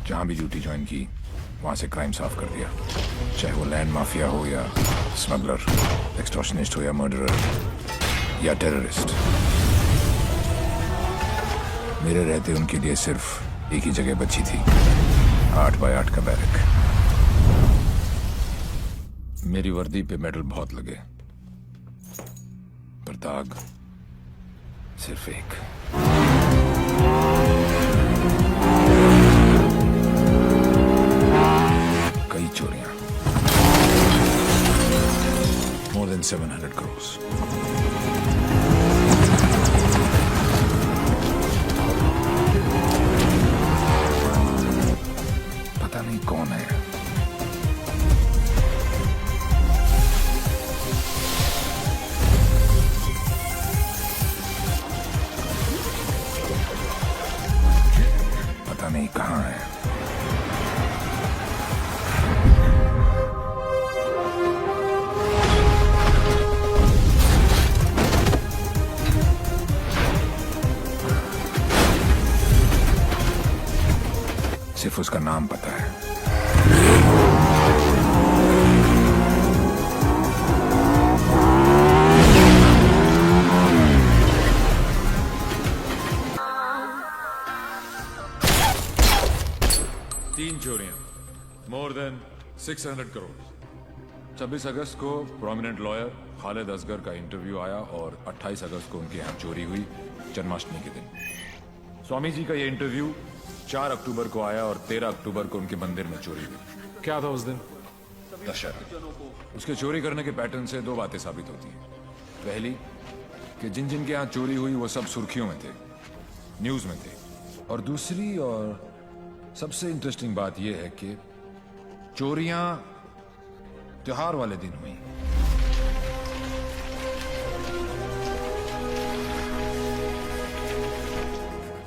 जहां भी duty join की वहां से क्राइम साफ कर दिया, चाहे वो लैंड माफिया हो या स्मगलर, एक्सटॉर्शनिस्ट हो या मर्डरर या टेररिस्ट। मेरे रहते उनके लिए सिर्फ एक ही जगह बची थी, 8 बाय 8 का बैरक। मेरी वर्दी पे मेडल बहुत लगे, पर दाग सिर्फ एक। कई चोरियां, more than 700 crores। पता नहीं कौन है। पता नहीं कहां है। सिर्फ उसका नाम पता है। तीन चोरियां, मोर देन 600 करोड़। 26 अगस्त को प्रोमिनेंट लॉयर खालिद असगर का इंटरव्यू आया और 28 अगस्त को उनके यहाँ चोरी हुई, जन्माष्टमी के दिन। स्वामी जी का ये इंटरव्यू 4 अक्टूबर को आया और 13 अक्टूबर को उनके मंदिर में चोरी हुई। क्या था उस दिन? दशहरा। उसके चोरी करने के पैटर्न से दो बातें साबित होती हैं। पहली कि जिन जिन के यहाँ चोरी हुई वो सब सुर्खियों में थे, न्यूज में थे। और दूसरी और सबसे इंटरेस्टिंग बात यह है कि चोरियां त्योहार वाले दिन हुई।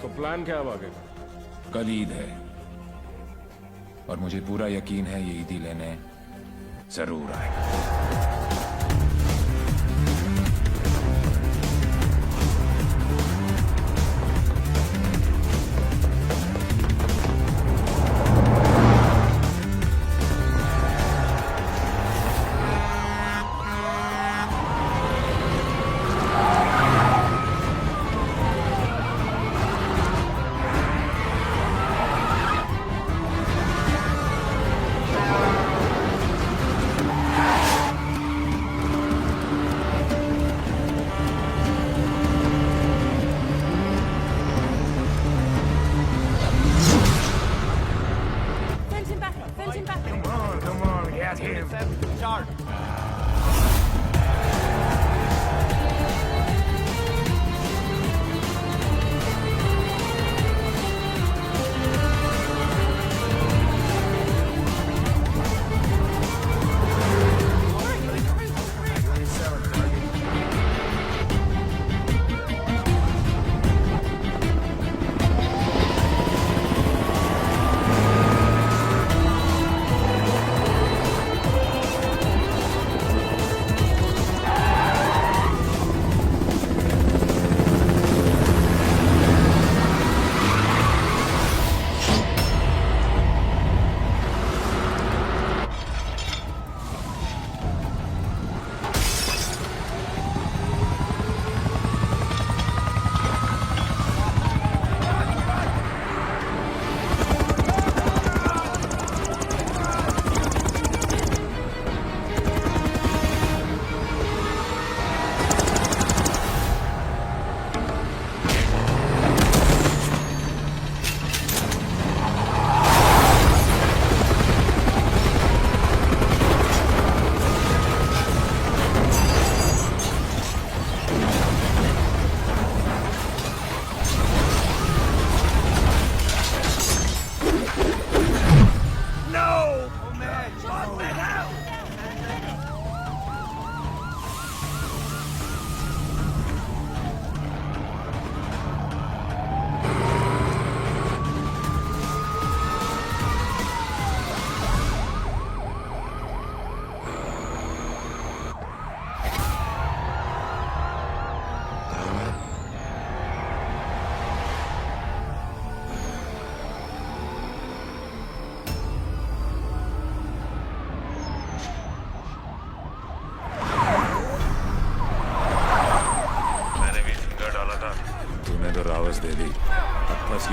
तो प्लान क्या है आगे? कल ईद है और मुझे पूरा यकीन है ये ईदी लेने जरूर आएगा।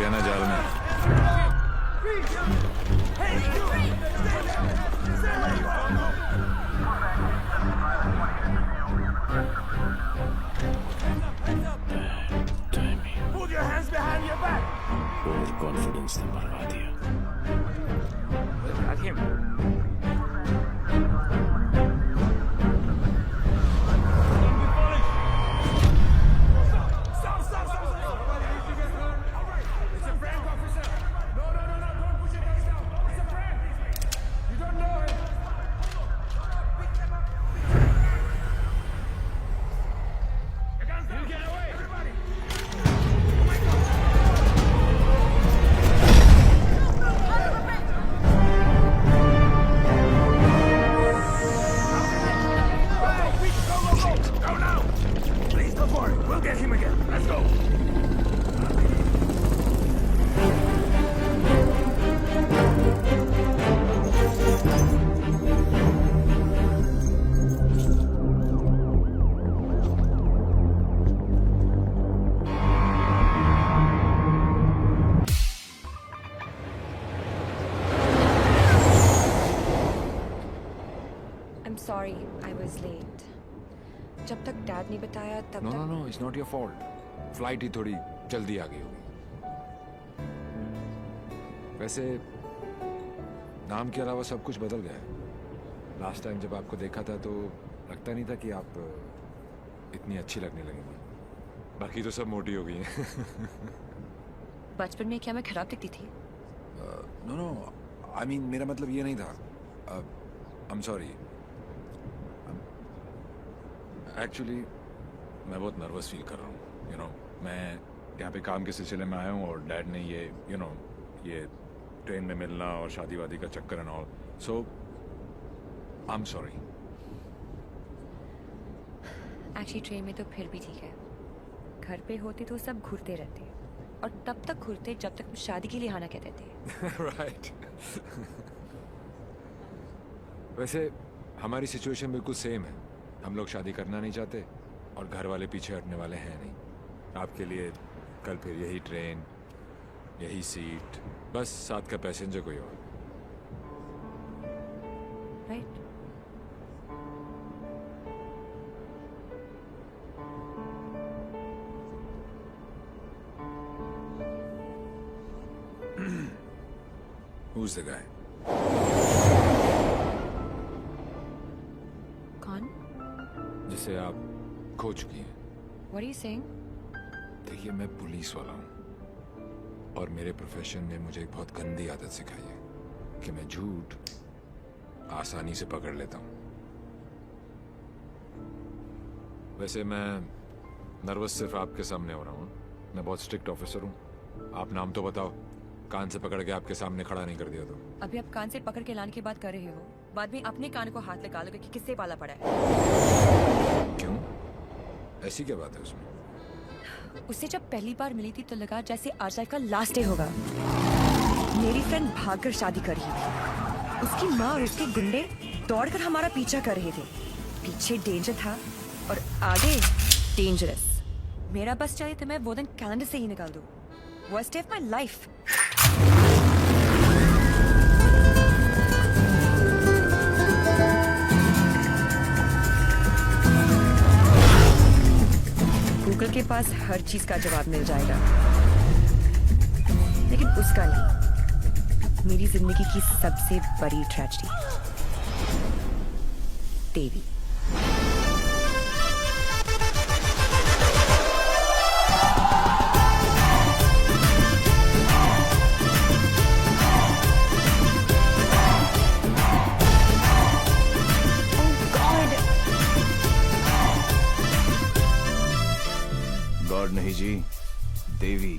गया ना जाल में। ओवर कॉन्फिडेंस ने मरवा दिया। I'm sorry, I was late. जब तक डैड ने बताया तब नो तक no no, it's not your fault. Flight ही थोड़ी जल्दी आ गई होगी। वैसे नाम के अलावा सब कुछ बदल गया है। लास्ट टाइम जब आपको देखा था तो लगता नहीं था कि आप इतनी अच्छी लगने लगेंगी। बाकी तो सब मोटी हो गई हैं। बचपन में क्या मैं खराब दिखती थी? नो नो, आई मीन मेरा मतलब ये नहीं था। I am sorry. एक्चुअली मैं बहुत नर्वस फील कर रहा हूँ। यू नो, मैं यहाँ पे काम के सिलसिले में आया हूँ और डैड ने ये ये ट्रेन में मिलना और शादी वादी का चक्कर and all, so I am sorry. Actually train में तो फिर भी ठीक है। घर पे होते तो सब घूरते रहते और तब तक घूरते जब तक शादी के लिए आना कहते थे। राइट। वैसे हमारी सिचुएशन बिल्कुल सेम है। हम लोग शादी करना नहीं चाहते और घर वाले पीछे हटने वाले हैं नहीं। आपके लिए कल फिर यही ट्रेन, यही सीट, बस साथ का पैसेंजर कोई और। राइट? Who's the guy? कौन? जिसे आप खो चुकी हैं। What are you saying? देखिए, मैं पुलिस वाला हूँ और मेरे प्रोफेशन ने मुझे एक बहुत गंदी आदत सिखाई है कि मैं झूठ आसानी से पकड़ लेता हूँ। वैसे मैं नर्वस सिर्फ आपके सामने हो रहा हूँ। मैं बहुत स्ट्रिक्ट ऑफिसर हूँ। आप नाम तो बताओ, कान से पकड़ के आपके सामने खड़ा नहीं कर दिया तो। अभी आप कान से पकड़ के लाने की बात कर रहे हो, बाद में अपने कान को हाथ लगा लोगे कि किससे पाला पड़ा है। क्यों? ऐसी क्या बात है उसमें? उससे जब पहली बार मिली थी तो लगा जैसे आज लाइफ का लास्ट डे होगा। मेरी फ्रेंड भागकर शादी कर रही थी। उसकी माँ और उसके गुंडे दौड़कर हमारा पीछा कर रहे थे। पीछे डेंजर था और आगे डेंजरस। मेरा बस चले तो मैं वो दिन कैलेंडर से ही निकाल दूं। Worst day of my life. Google के पास हर चीज का जवाब मिल जाएगा, लेकिन उसका नहीं। मेरी जिंदगी की सबसे बड़ी ट्रेजेडी, देवी। गॉड नहीं जी, देवी,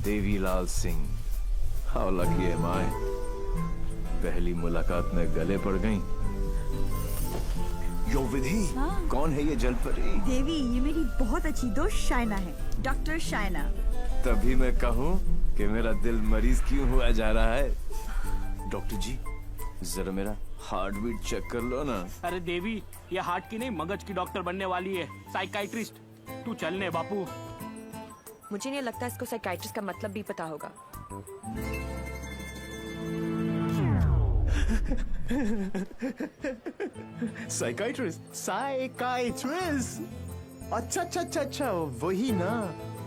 देवी Lal Singh. How lucky M आई। पहली मुलाकात में गले पड़ गई। यो विधि, कौन है ये जलपरी? देवी, ये मेरी बहुत अच्छी दोस्त शायना है, डॉक्टर शायना। तभी मैं कहूँ कि मेरा दिल मरीज क्यों हुआ जा रहा है। डॉक्टर जी, जरा मेरा हार्ट बीट चेक कर लो ना। अरे देवी, ये हार्ट की नहीं मगज की डॉक्टर बनने वाली है, साइकाइट्रिस्ट। तू चलने बापू। मुझे नहीं लगता इसको साइकाइट्रिस्ट का मतलब भी पता होगा। Psychiatrist. अच्छा, वही ना?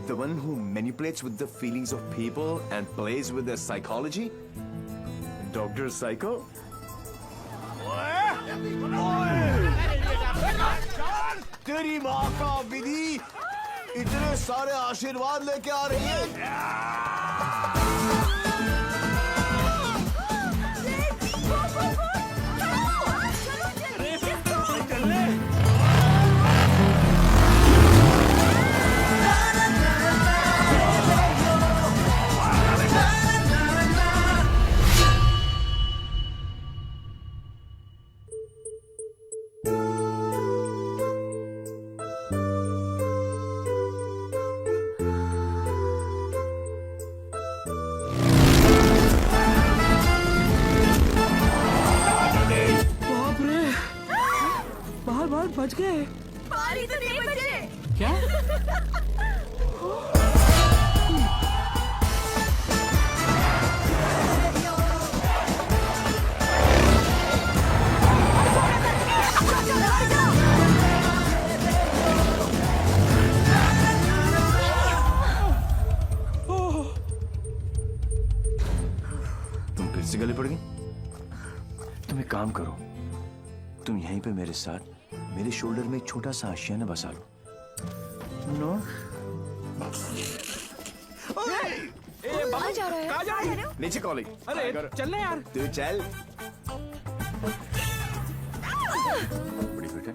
The one who manipulates with the feelings of people and plays with their psychology? Dr. Psycho? तेरी माँ का विधि इतने सारे आशीर्वाद लेके आ रही है। बच गए। पारी तो नहीं बचे। क्या? तुम फिर से गले पड़ गई? तुम एक काम करो, तुम यहीं पे मेरे साथ मेरे शोल्डर में एक छोटा सा आशियाना बसा लो। नो? कहाँ जा रहा है? कहाँ जा रही है? नीचे कॉलेज। अरे चलना यार। तू चल। बड़ी बेटे।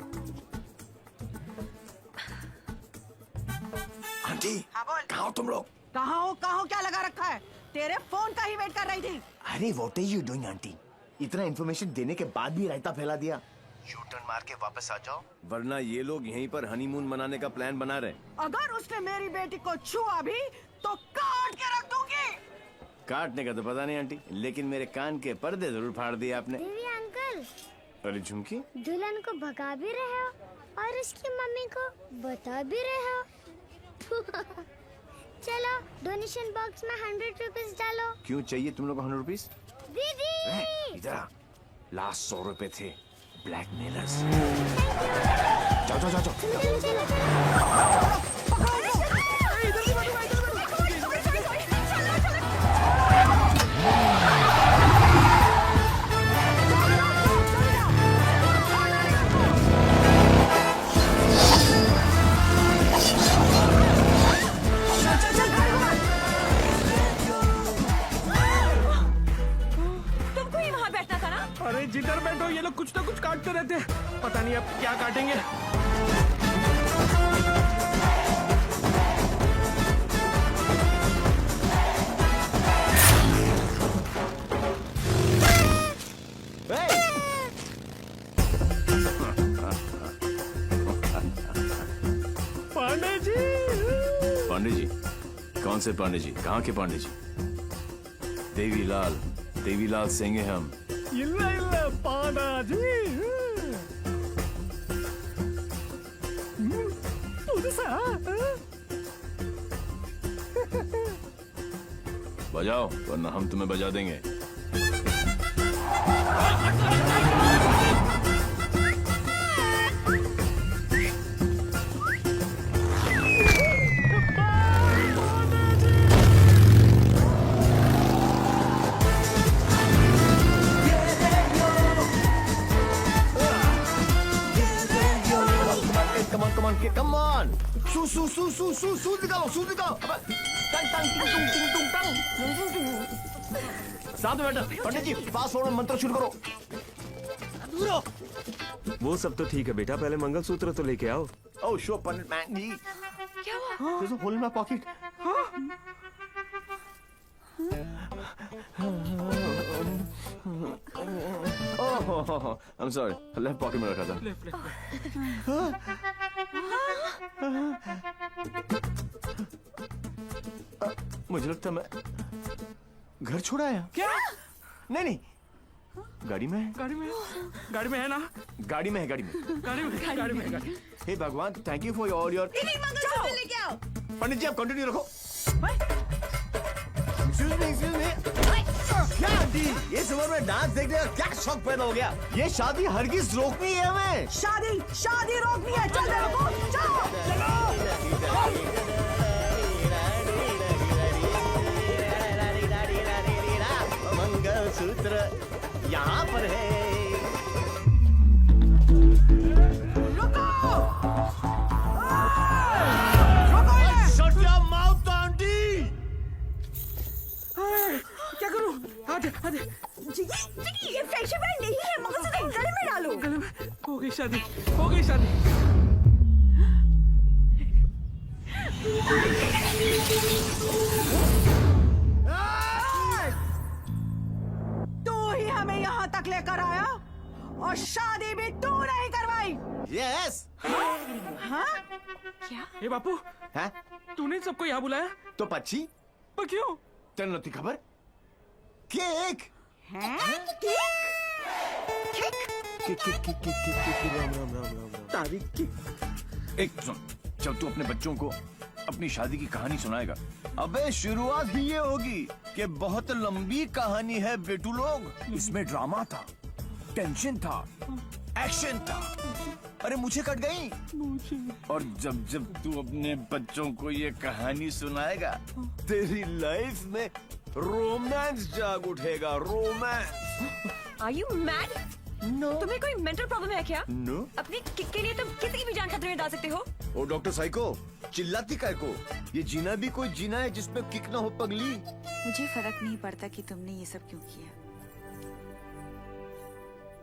आंटी, कहाँ हो तुम लोग? कहाँ हो क्या लगा रखा है? तेरे फोन का ही वेट कर रही थी। अरे what are you doing aunty? इतना इन्फॉर्मेशन देने के बाद भी रायता फैला दिया। यू टर्न मार के वापस आ जाओ, वरना ये लोग यहीं पर हनीमून मनाने का प्लान बना रहे। अगर उसने मेरी बेटी को छुआ भी तो काट के रख दूंगी। काटने का तो पता नहीं आंटी, लेकिन मेरे कान के पर्दे जरूर फाड़ दिए आपने। देवी अंकल, अरे झुमकी, दुल्हन को भगा भी रहे हो और उसकी मम्मी को बता भी रहे हो। चलो डोनेशन बॉक्स में 100 रुपीस डालो। क्यों चाहिए तुम लोग को 100 रुपीस? दीदी इधर आ, लास्ट 100 रुपए थे ब्लैकमेलर्स। जाओ जाओ जाओ जाओ। चलो चलो चलो। तुमको ही वहाँ बैठना था ना? अरे जिधर बैठो ये लोग कुछ ना कुछ काटते रहते हैं, पता नहीं अब क्या काटेंगे। पांडे जी। पांडे जी? कौन से पांडे जी? कहाँ के पांडे जी? देवीलाल सिंह हैं हम। इल्ला इल्ला पांडा जी। बजाओ वरना हम तुम्हें बजा देंगे। Come on! सूज निकालो। साथ में बैठो। पंडित जी, फास्ट फॉरवर्ड मंत्र शुरू करो। वो सब तो ठीक है बेटा, पहले मंगलसूत्र तो लेके आओ। Oh, sure, पंडित मैन जी। क्या हुआ? There's a hole in my pocket. Oh, I'm sorry. Left pocket में रखा था। मुझे लगता मैं घर छोड़ आया। क्या? नहीं, गाड़ी में है। गाड़ी में है ना? गाड़ी में है। गाड़ी में। हे भगवान, thank you for all your. Mangalsutra लेके आओ। पंडित जी आप कंटिन्यू रखो। Excuse me. क्या आंटी, ये उम्र में डांस देखने का क्या शौक पैदा हो गया? ये शादी हरगिज रोकनी है हमें। शादी रोकनी है। चल मेरे को मंगलसूत्र यहाँ पर है। Shut your mouth, aunty. क्या करूं? आधे आधे ये फ्रेंडशिप बैंड नहीं है, मंगलसूत्र गले में डालो। गले में हो गई शादी, हो गई शादी। तू ही हमें यहाँ तक लेकर आया और शादी भी तू नहीं करवाई। Yes. हाँ? ए बापू, हैं? तूने सबको यहाँ बुलाया? तो पक्षी पर क्यों? तेरे नती खबर? केक। तारीख की। एक सुन, जब तू अपने बच्चों को अपनी शादी की कहानी सुनाएगा, अबे शुरुआत ही ये होगी कि बहुत लंबी कहानी है बेटू लोग। इसमें ड्रामा था, टेंशन था, एक्शन था। अरे मुझे कट गई। और जब जब तू अपने बच्चों को ये कहानी सुनाएगा, तेरी लाइफ में रोमांस जाग उठेगा। Romance. Are you mad? No तुम्हें कोई मेंटल प्रॉब्लम है क्या? नो। अपनी किक के लिए तुम किसी की भी जान खतरे में डाल सकते हो। ओ डॉक्टर साइको, चिल्लाती काय को? ये जीना भी कोई जीना है जिसमें किक ना हो पगली। मुझे फर्क नहीं पड़ता कि तुमने ये सब क्यों किया।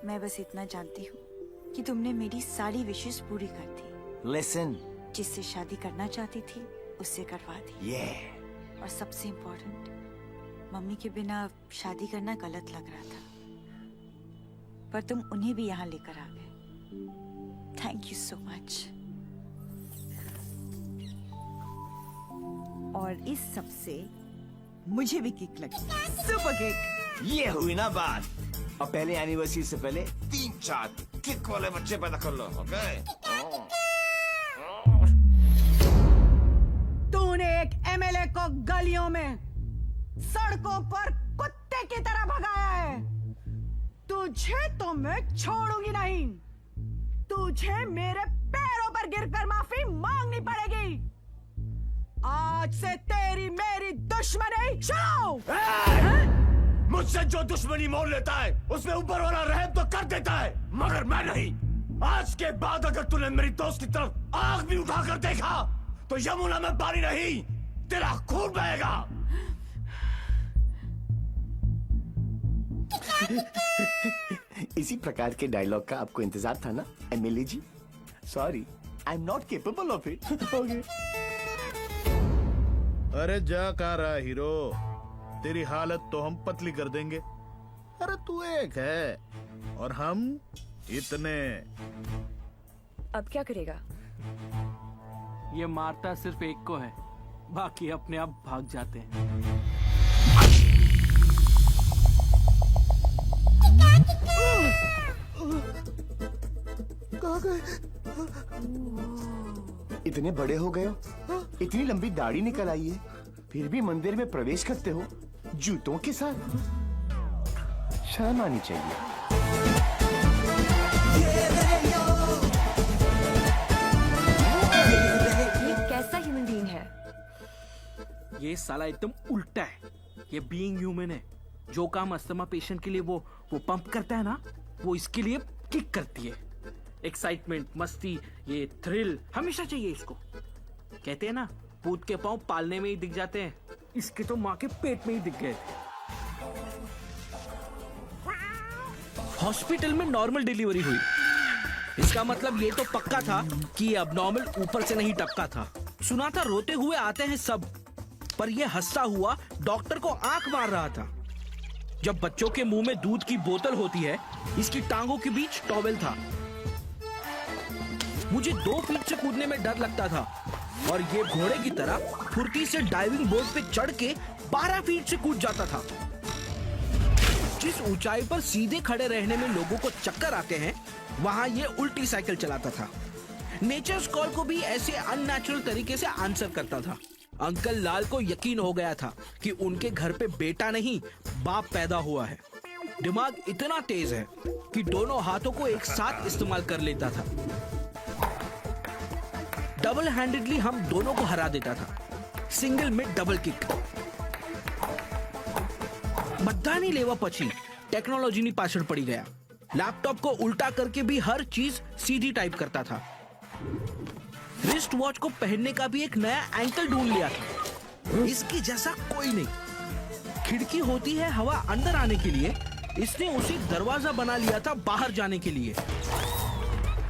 मैं बस इतना जानती हूँ कि तुमने मेरी सारी विशेष पूरी कर दी। लिसन। जिससे शादी करना चाहती थी उससे करवा दी। और सबसे इम्पोर्टेंट, मम्मी के बिना शादी करना गलत लग रहा था, पर तुम उन्हें भी यहाँ लेकर आ गए। Thank you so much. और इस सब से मुझे भी किक लगी। Super kick. ये हुई ना बात। अब पहले एनिवर्सरी से पहले 3-4 किक वाले बच्चे पैदा कर लो, ओके? तूने एक एमएलए को गलियों में, सड़कों पर कुत्ते की तरह भगाया है। तुझे तो मैं छोड़ूंगी नहीं। तुझे मेरे पैरों पर गिरकर माफी मांगनी पड़ेगी। आज से तेरी मेरी दुश्मनी शुरू। मुझसे जो दुश्मनी मोल लेता है उसमें ऊपर वाला रहम तो कर देता है, मगर मैं नहीं। आज के बाद अगर तूने मेरी दोस्त की तरफ आंख भी उठाकर देखा तो यमुना में पानी नहीं, तेरा खून बहेगा। इसी प्रकार के डायलॉग का आपको इंतजार था ना MLA ji? Sorry, I am not capable of it. अरे जा कहाँ रहा हीरो, तेरी हालत तो हम पतली कर देंगे। अरे तू एक है और हम इतने। अब क्या करेगा? ये मारता सिर्फ एक को है, बाकी अपने आप भाग जाते हैं। कहाँ गए? इतने बड़े हो गए हो, इतनी लंबी दाढ़ी निकल आई है, फिर भी मंदिर में प्रवेश करते हो जूतों के साथ। शर्म आनी चाहिए। ये कैसा ह्यूमन बीइंग है? ये साला एकदम उल्टा है। ये बीइंग ह्यूमन है। जो काम अस्थमा पेशेंट के लिए वो पंप करता है ना, वो इसके लिए किक करती है। एक्साइटमेंट, मस्ती, ये थ्रिल हमेशा चाहिए इसको। कहते हैं ना, पूत के पांव पालने में ही दिख जाते हैं। इसके तो माँ के पेट में ही दिख गए थे। हॉस्पिटल में नॉर्मल डिलीवरी हुई, इसका मतलब ये तो पक्का था कि ये अबनॉर्मल ऊपर से नहीं टपका था। सुना था रोते हुए आते हैं सब, पर ये हंसता हुआ डॉक्टर को आंख मार रहा था। जब बच्चों के मुंह में दूध की बोतल होती है, इसकी टांगों के बीच टॉवेल था। मुझे 2 फीट से कूदने में डर लगता था और ये घोड़े की तरह फुर्ती से डाइविंग बोर्ड पे चढ़ के 12 फीट से कूद जाता था। जिस ऊंचाई पर सीधे खड़े रहने में लोगों को चक्कर आते हैं, वहां ये उल्टी साइकिल चलाता था। नेचर्स कॉल को भी ऐसे अननेचुरल तरीके से आंसर करता था। अंकल लाल को यकीन हो गया था कि उनके घर पे बेटा नहीं बाप पैदा हुआ है। दिमाग इतना तेज है कि दोनों हाथों को एक साथ इस्तेमाल कर लेता था। डबल हैंडेडली हम दोनों को हरा देता था, सिंगल में डबल किक। बधानी लेवा पची टेक्नोलॉजी पाछड़ पड़ी गया। लैपटॉप को उल्टा करके भी हर चीज सीधी टाइप करता था। रिस्ट वॉच को पहनने का भी एक नया एंकल ढूंढ लिया था। इसकी जैसा कोई नहीं। खिड़की होती है हवा अंदर आने के लिए, इसने उसे दरवाजा बना लिया था बाहर जाने के लिए।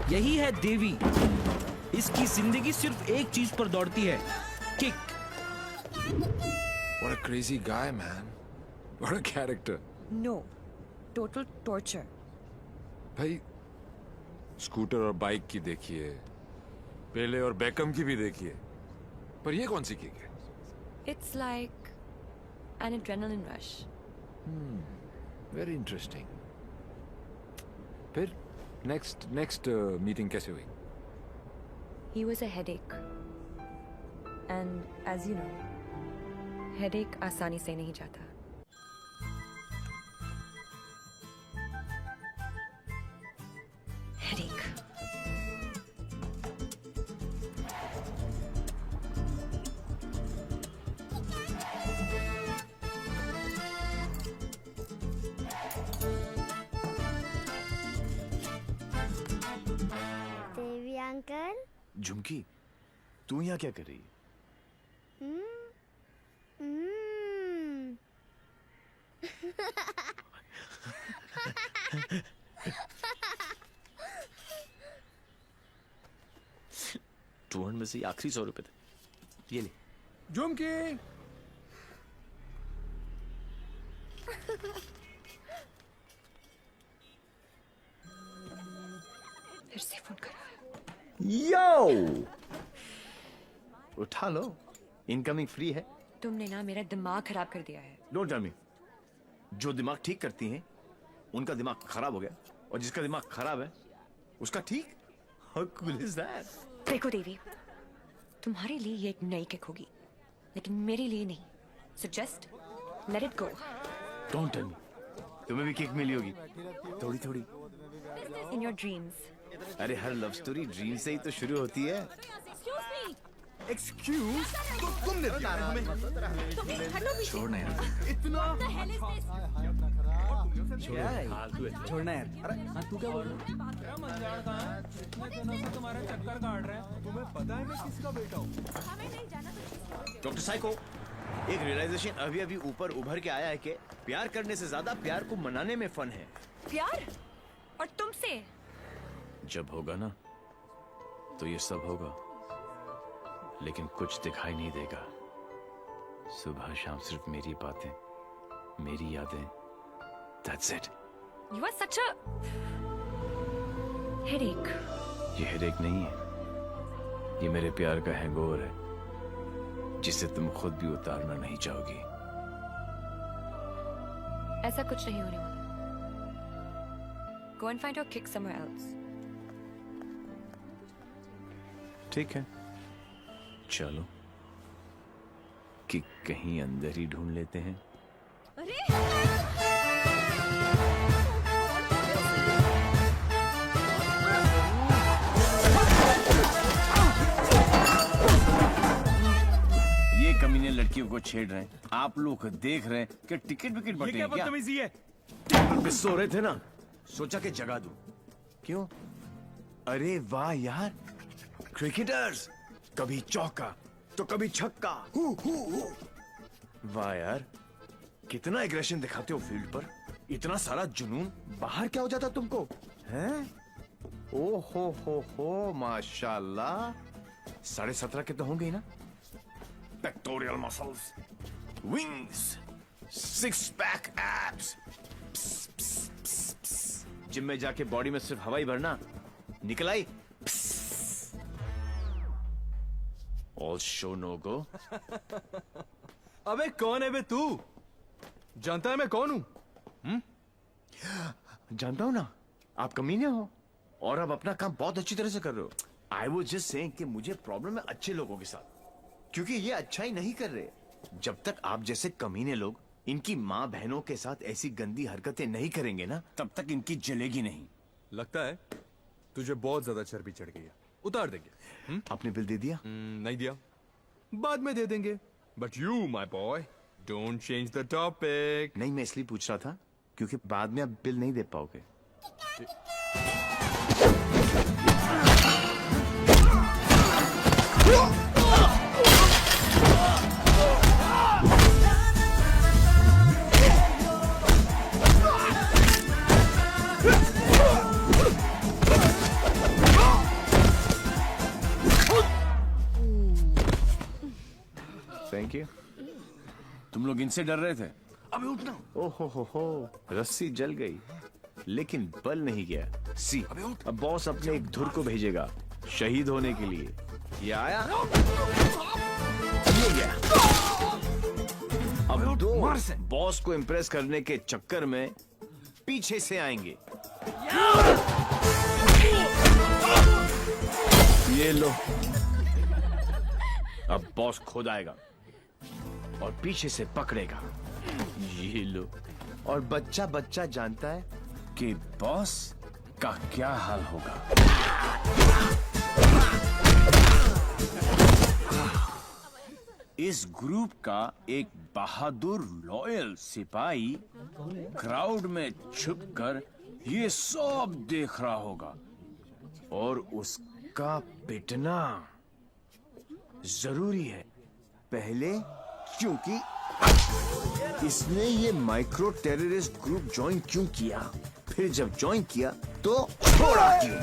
यही है देवी। इसकी जिंदगी सिर्फ एक चीज पर दौड़ती है, kick. What a crazy guy, man. What a character. No, total torture. भाई स्कूटर और बाइक की देखिए, पेले और बेकम की भी देखिए, पर ये कौन सी किक है? It's like an adrenaline rush. Very interesting. फिर नेक्स्ट मीटिंग कैसे हुई? He was a headache. And as you know, headache आसानी से नहीं जाता। Headache. देवी अंकल। झुमकी, तू यहाँ क्या कर रही है? टूहन में से आखिरी 100 रुपए थे, ये ले। झुमकी, फिर से फोन करा है। यो, उठा लो, इनकमिंग फ्री है। तुमने ना मेरा दिमाग खराब कर दिया है। Don't tell me. जो दिमाग ठीक करती हैं उनका दिमाग खराब हो गया, और जिसका दिमाग खराब है उसका ठीक। How cool is that? देखो देवी, तुम्हारे लिए ये एक नई किक होगी, लेकिन मेरे लिए नहीं। So just let it go. Don't tell me. तुम्हें भी किक मिली होगी थोड़ी थोड़ी। In your dreams. अरे हर लव स्टोरी ड्रीम से ही तो शुरू होती है। एक्सक्यूज, तो तुमने दिया हमें। छोड़ना यार। छोड़ना यार। अरे तू क्या बोल रहा है? डॉक्टर साइको, एक रियलाइजेशन अभी अभी ऊपर उभर के आया है कि प्यार करने से ज्यादा प्यार को मनाने में फन है। प्यार? और तुमसे? जब होगा ना तो ये सब होगा, लेकिन कुछ दिखाई नहीं देगा। सुबह शाम सिर्फ मेरी बातें, मेरी यादें। That's it. You are such a headache. ये हेडेक नहीं है, ये मेरे प्यार का हैंगओवर है, जिसे तुम खुद भी उतारना नहीं चाहोगी। ऐसा कुछ नहीं होने वाला। Go and find your kick somewhere else. ठीक है, चलो कि कहीं अंदर ही ढूंढ लेते हैं। ये कमीने लड़कियों को छेड़ रहे हैं, आप लोग देख रहे हैं कि टिकट विकेट बटे हैं क्या? है? टेबल पे सो रहे थे ना, सोचा कि जगा दूं। क्यों? अरे वाह यार, क्रिकेटर्स, कभी चौका तो कभी छक्का। वाह यार, कितना एग्रेशन दिखाते हो फील्ड पर, इतना सारा जुनून। बाहर क्या हो जाता तुमको, हैं? ओ हो, माशाल्लाह। 17.5 के तो होंगे ही ना? Pectoral muscles, wings, 6 pack abs. Gym में जाके बॉडी में सिर्फ हवा ही भरना, निकल आई। ऑल शो नो गो। अबे कौन है बे तू? जानता है मैं कौन हूं? जानता हूं ना, आप कमीने हो और अब अपना काम बहुत अच्छी तरह से कर रहे हो। आई वॉज जस्ट सेइंग कि मुझे प्रॉब्लम है अच्छे लोगों के साथ, क्योंकि ये अच्छा ही नहीं कर रहे। जब तक आप जैसे कमीने लोग इनकी माँ बहनों के साथ ऐसी गंदी हरकतें नहीं करेंगे ना, तब तक इनकी जलेगी नहीं। लगता है तुझे बहुत ज्यादा चर्बी चढ़ गई है, उतार देंगे। आपने बिल दे दिया? नहीं दिया, बाद में दे देंगे। But you my boy don't change the topic. नहीं, मैं इसलिए पूछ रहा था क्योंकि बाद में आप बिल नहीं दे पाओगे। Thank you. तुम लोग इनसे डर रहे थे? अबे उठना। ओहो हो, रस्सी जल गई लेकिन बल नहीं गया। सी, अब बॉस अपने एक धुर को भेजेगा शहीद होने के लिए। ये आया, ये गया। अब दो बॉस को इम्प्रेस करने के चक्कर में पीछे से आएंगे। ये लो, अब बॉस खुद आएगा और पीछे से पकड़ेगा। ये लो, और बच्चा बच्चा जानता है कि बॉस का क्या हाल होगा। इस ग्रुप का एक बहादुर लॉयल सिपाही क्राउड में छुपकर ये सब देख रहा होगा और उसका पिटना जरूरी है। पहले क्योंकि इसने ये माइक्रो टेररिस्ट ग्रुप ज्वाइन क्यों किया, फिर जब ज्वाइन किया तो छोड़ा क्यों।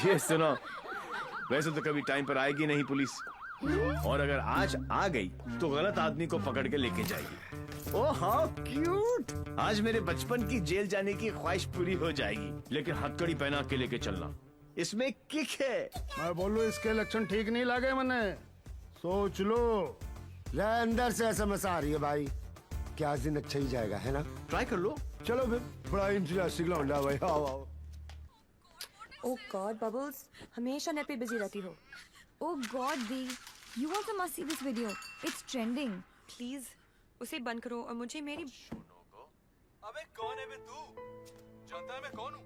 ये सुनो, वैसे तो कभी टाइम पर आएगी नहीं पुलिस, और अगर आज आ गई तो गलत आदमी को पकड़ के लेके जाएगी। Oh how cute. आज मेरे बचपन की जेल जाने की ख्वाहिश पूरी हो जाएगी, लेकिन हथकड़ी पहना के लेके चलना, इसमें किक है। मैं बोलू इसके लक्षण ठीक नहीं लगे मने, सोच लो। अंदर से एसएमएस आ रही है भाई, क्या दिन अच्छा ही जाएगा, है ना? ट्राई कर लो। चलो फिर, बड़ा इंटरेस्टिंग लौंडा भाई। आओ आओ। ओह गॉड बबल्स, हमेशा नेट पे बिजी रहती हो। ओह गॉड दी, you also must see this video, it's trending. Please उसे बंद करो और मुझे मेरी। अबे कौन है बे तू? जानता है मैं कौन हूँ?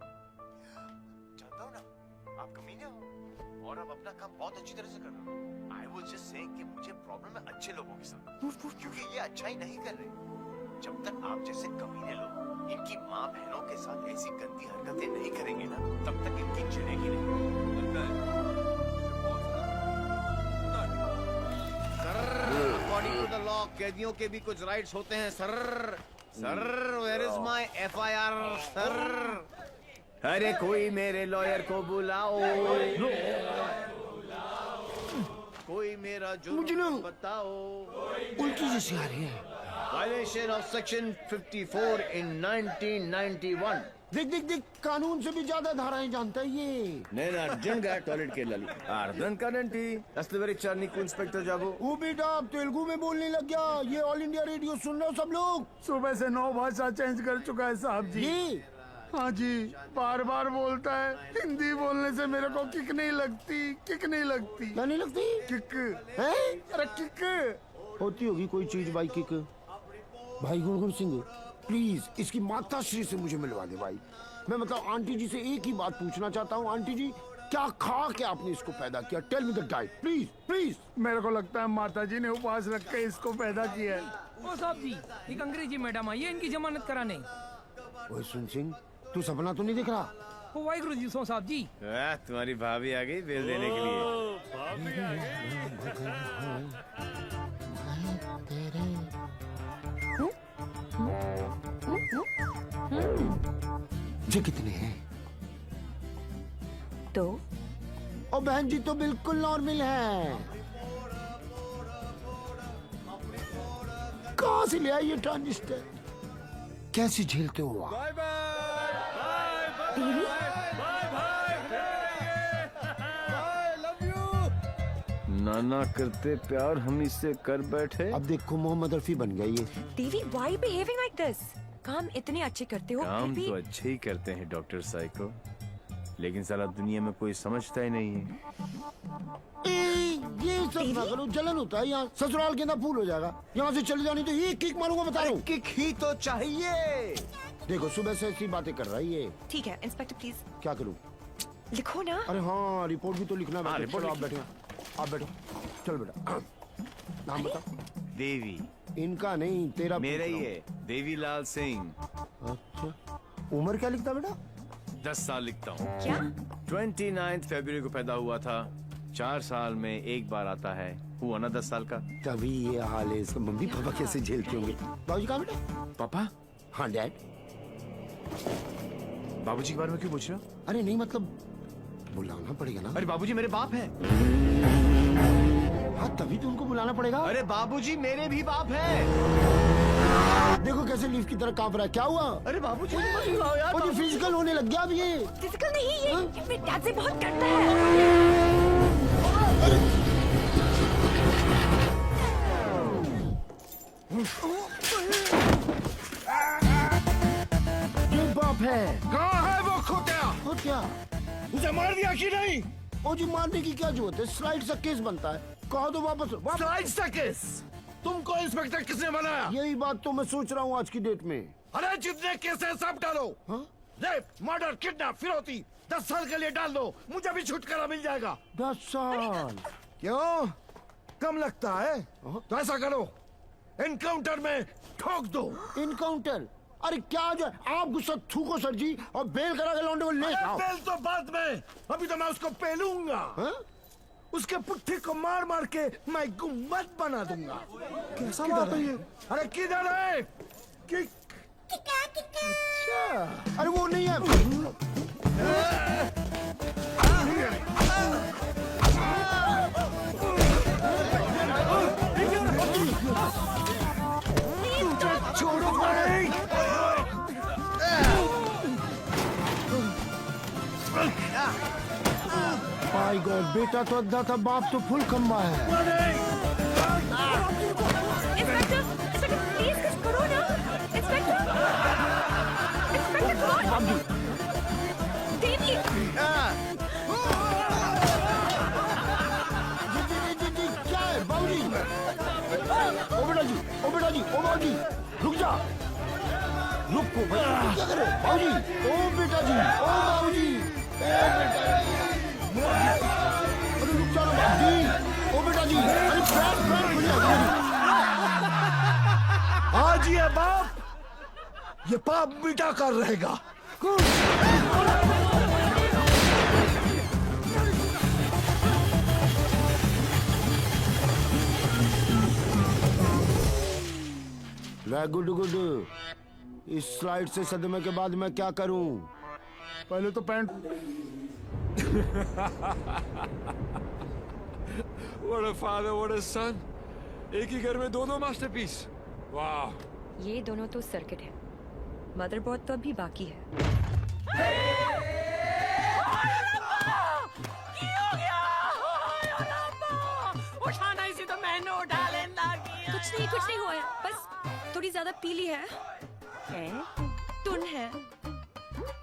जानता हूँ ना, आप कमीने हो और आप अपना काम बहुत अच्छी तरह से कर रहे हो। आई वाज जस्ट सेइंग कि मुझे प्रॉब्लम है अच्छे लोगों के साथ, क्योंकि ये अच्छा ही नहीं कर रहे। जब तक आप जैसे कमीने लोग इनकी माँ बहनों के साथ ऐसी गंदी हरकतें नहीं करेंगे ना, तब तक इनकी जलेगी नहीं। अकॉर्डिंग टू द लॉ कैदियों के भी कुछ राइट्स होते हैं sir. Sir where is my FIR sir? अरे कोई मेरे लॉयर को बुलाओ, कोई मेरा जुर्म बताओ। उल्टी जैसी आ रही है। Violation of section 54 in 1991। देख देख देख, कानून से भी ज्यादा धाराएं जानता है ये। నేను అర్జెంట్గా టాయిలెట్ కి వెళ్ళాలి। అర్థం కాదండి, అసలు వెరీ నీకు ఇన్స్పెక్టర్ జాబు। वो बेटा आप तेलुगु में बोलने लग गया। ये ऑल इंडिया रेडियो सुन रहे हो सब लोग? सुबह से 9 भाषा चेंज कर चुका है साहब जी। हाँ जी, बार बार बोलता है। हिंदी बोलने से मेरे को किक नहीं लगती, किक नहीं लगती। क्या नहीं लगती? किक है? अरे किक होती होगी कोई चीज भाई, किक। भाई गुणगुण सिंह प्लीज इसकी माता श्री से मुझे मिलवा दे भाई। मैं मतलब आंटी जी से एक ही बात पूछना चाहता हूँ। आंटी जी, क्या खा के आपने इसको पैदा किया? Tell me the diet please please. मेरे को लगता है माता जी ने उपवास रख के इसको पैदा किया है। ओ साहब जी, एक अंग्रेजी मैडम आई है इनकी जमानत कराने। ओए सुन सिंह, तू सपना तो नहीं दिख रहा? ओ वाहिगुरु जी सो साहब जी। तुम्हारी भाभी आ गई बिल देने के लिए। ये कितने हैं? तो ओ बहन जी तो बिल्कुल नॉर्मल है। कहाँ से ले आई ये ट्रांजिस्टर? कैसे झेलते हो आप? Bye bye love you. नाना करते प्यार हम इससे कर बैठे। अब देखो मोहम्मद रफी बन गई है। देवी, why are you behaving like this? काम इतने अच्छे करते हो काम फिर तो भी अच्छे ही करते हैं डॉक्टर साइको, लेकिन साला दुनिया में कोई समझता ही नहीं है। ये सब ना करो, जलन होता है यहाँ। ससुराल के अंदर फूल हो जाएगा। यहाँ से चले जानी तो ये किक मारूंगा, बता रहा हूँ। किक ही तो चाहिए। देखो सुबह से ऐसी बातें कर रहा है ये। ठीक है इंस्पेक्टर प्लीज क्या करूँ? लिखो ना। अरे हाँ, रिपोर्ट भी तो लिखना है। रिपोर्ट चलो आप बैठो, आप बैठो। चल बेटा, नाम बता। देवी। इनका नहीं, तेरा मेरा ही है, देवीलाल सिंह। अच्छा, उम्र क्या लिखता बेटा? 10 साल लिखता हूँ। क्या? 29 फरवरी को पैदा हुआ था। 4 साल में एक बार आता है, हुआ ना 10 साल का। तभी ये हाल है इसका। मम्मी पापा कैसे झेलते होंगे? बाबूजी कहाँ बेटा? पापा? हाँ डैड। बाबूजी के बारे में क्यों पूछ रहे हो? अरे नहीं, मतलब बुलाना पड़ेगा ना। अरे बाबूजी मेरे बाप हैं। हाँ तभी तो उनको बुलाना पड़ेगा। अरे बाबूजी मेरे भी बाप हैं। देखो कैसे लीफ की तरह कांप रहा है। क्या हुआ? अरे बाबूजी यार, मुझे फिजिकल होने लग गया अब ये। फिजिकल नहीं, ये मेरे डैड से बहुत करता है। ये बाप है। कहाँ है वो खोतिया? और क्या? उसे मार दिया कि नहीं? ओ जी, मारने की क्या जरूरत है? स्लाइड से केस बनता है। कहो तो वापस स्लाइड से केस? तुमको इंस्पेक्टर किसने बनाया? यही बात तो मैं सोच रहा हूँ आज की डेट में। अरे जितने केस है सब डालो। रेप, मर्डर, किडनैप, फिरौती 10 साल के लिए डाल दो, मुझे भी छुटकारा मिल जाएगा। 10 साल? क्यों? कम लगता है? तो ऐसा करो, एनकाउंटर में ठोक दो। इनकाउंटर? अरे क्या जो आप गुस्सा थूको सर जी, और बेल करा के लौंडे को ले आओ। बेल तो बाद में, अभी तो मैं उसको पेलूंगा। उसके पुट्ठी को मार मार के मैं गुम्बद बना दूंगा। कैसा बात है ये? अरे किधर है? किक। अच्छा, अरे वो नहीं है। छोड़ो भाई। माय गॉड, बेटा तो अद्धा था, बाप तो फुल खंबा है। इंस्पेक्टर, इंस्पेक्टर प्लीज कुछ करो ना। इंस्पेक्टर, इंस्पेक्टर कौन? देवी। जी, क्या है बाबूजी? ओ बेटा जी, ओ बेटा जी, ओ बाबूजी, रुक जा। रुको भाई, क्या करे बाबूजी? ओ बेटा जी, ओ बाबूजी, ओ बेटा जी। अरे रुक जा ना बाबूजी, ओ बेटा जी। अरे प्राण खुल जाएगा। आज ये बाप, ये पाप मिटा कर रहेगा। Good good. इस स्लाइड से सदमे के बाद मैं क्या करूं? पहले तो pant. What a father, what a son. एक ही घर में दो मास्टरपीस। वाह। ये दोनों तो सर्किट है, मदरबोर्ड तो अभी बाकी है। उठाना इसी तो मैंने उठा लेना किया। कुछ नहीं हुआ है, बस थोड़ी ज्यादा पीली है। टुन है।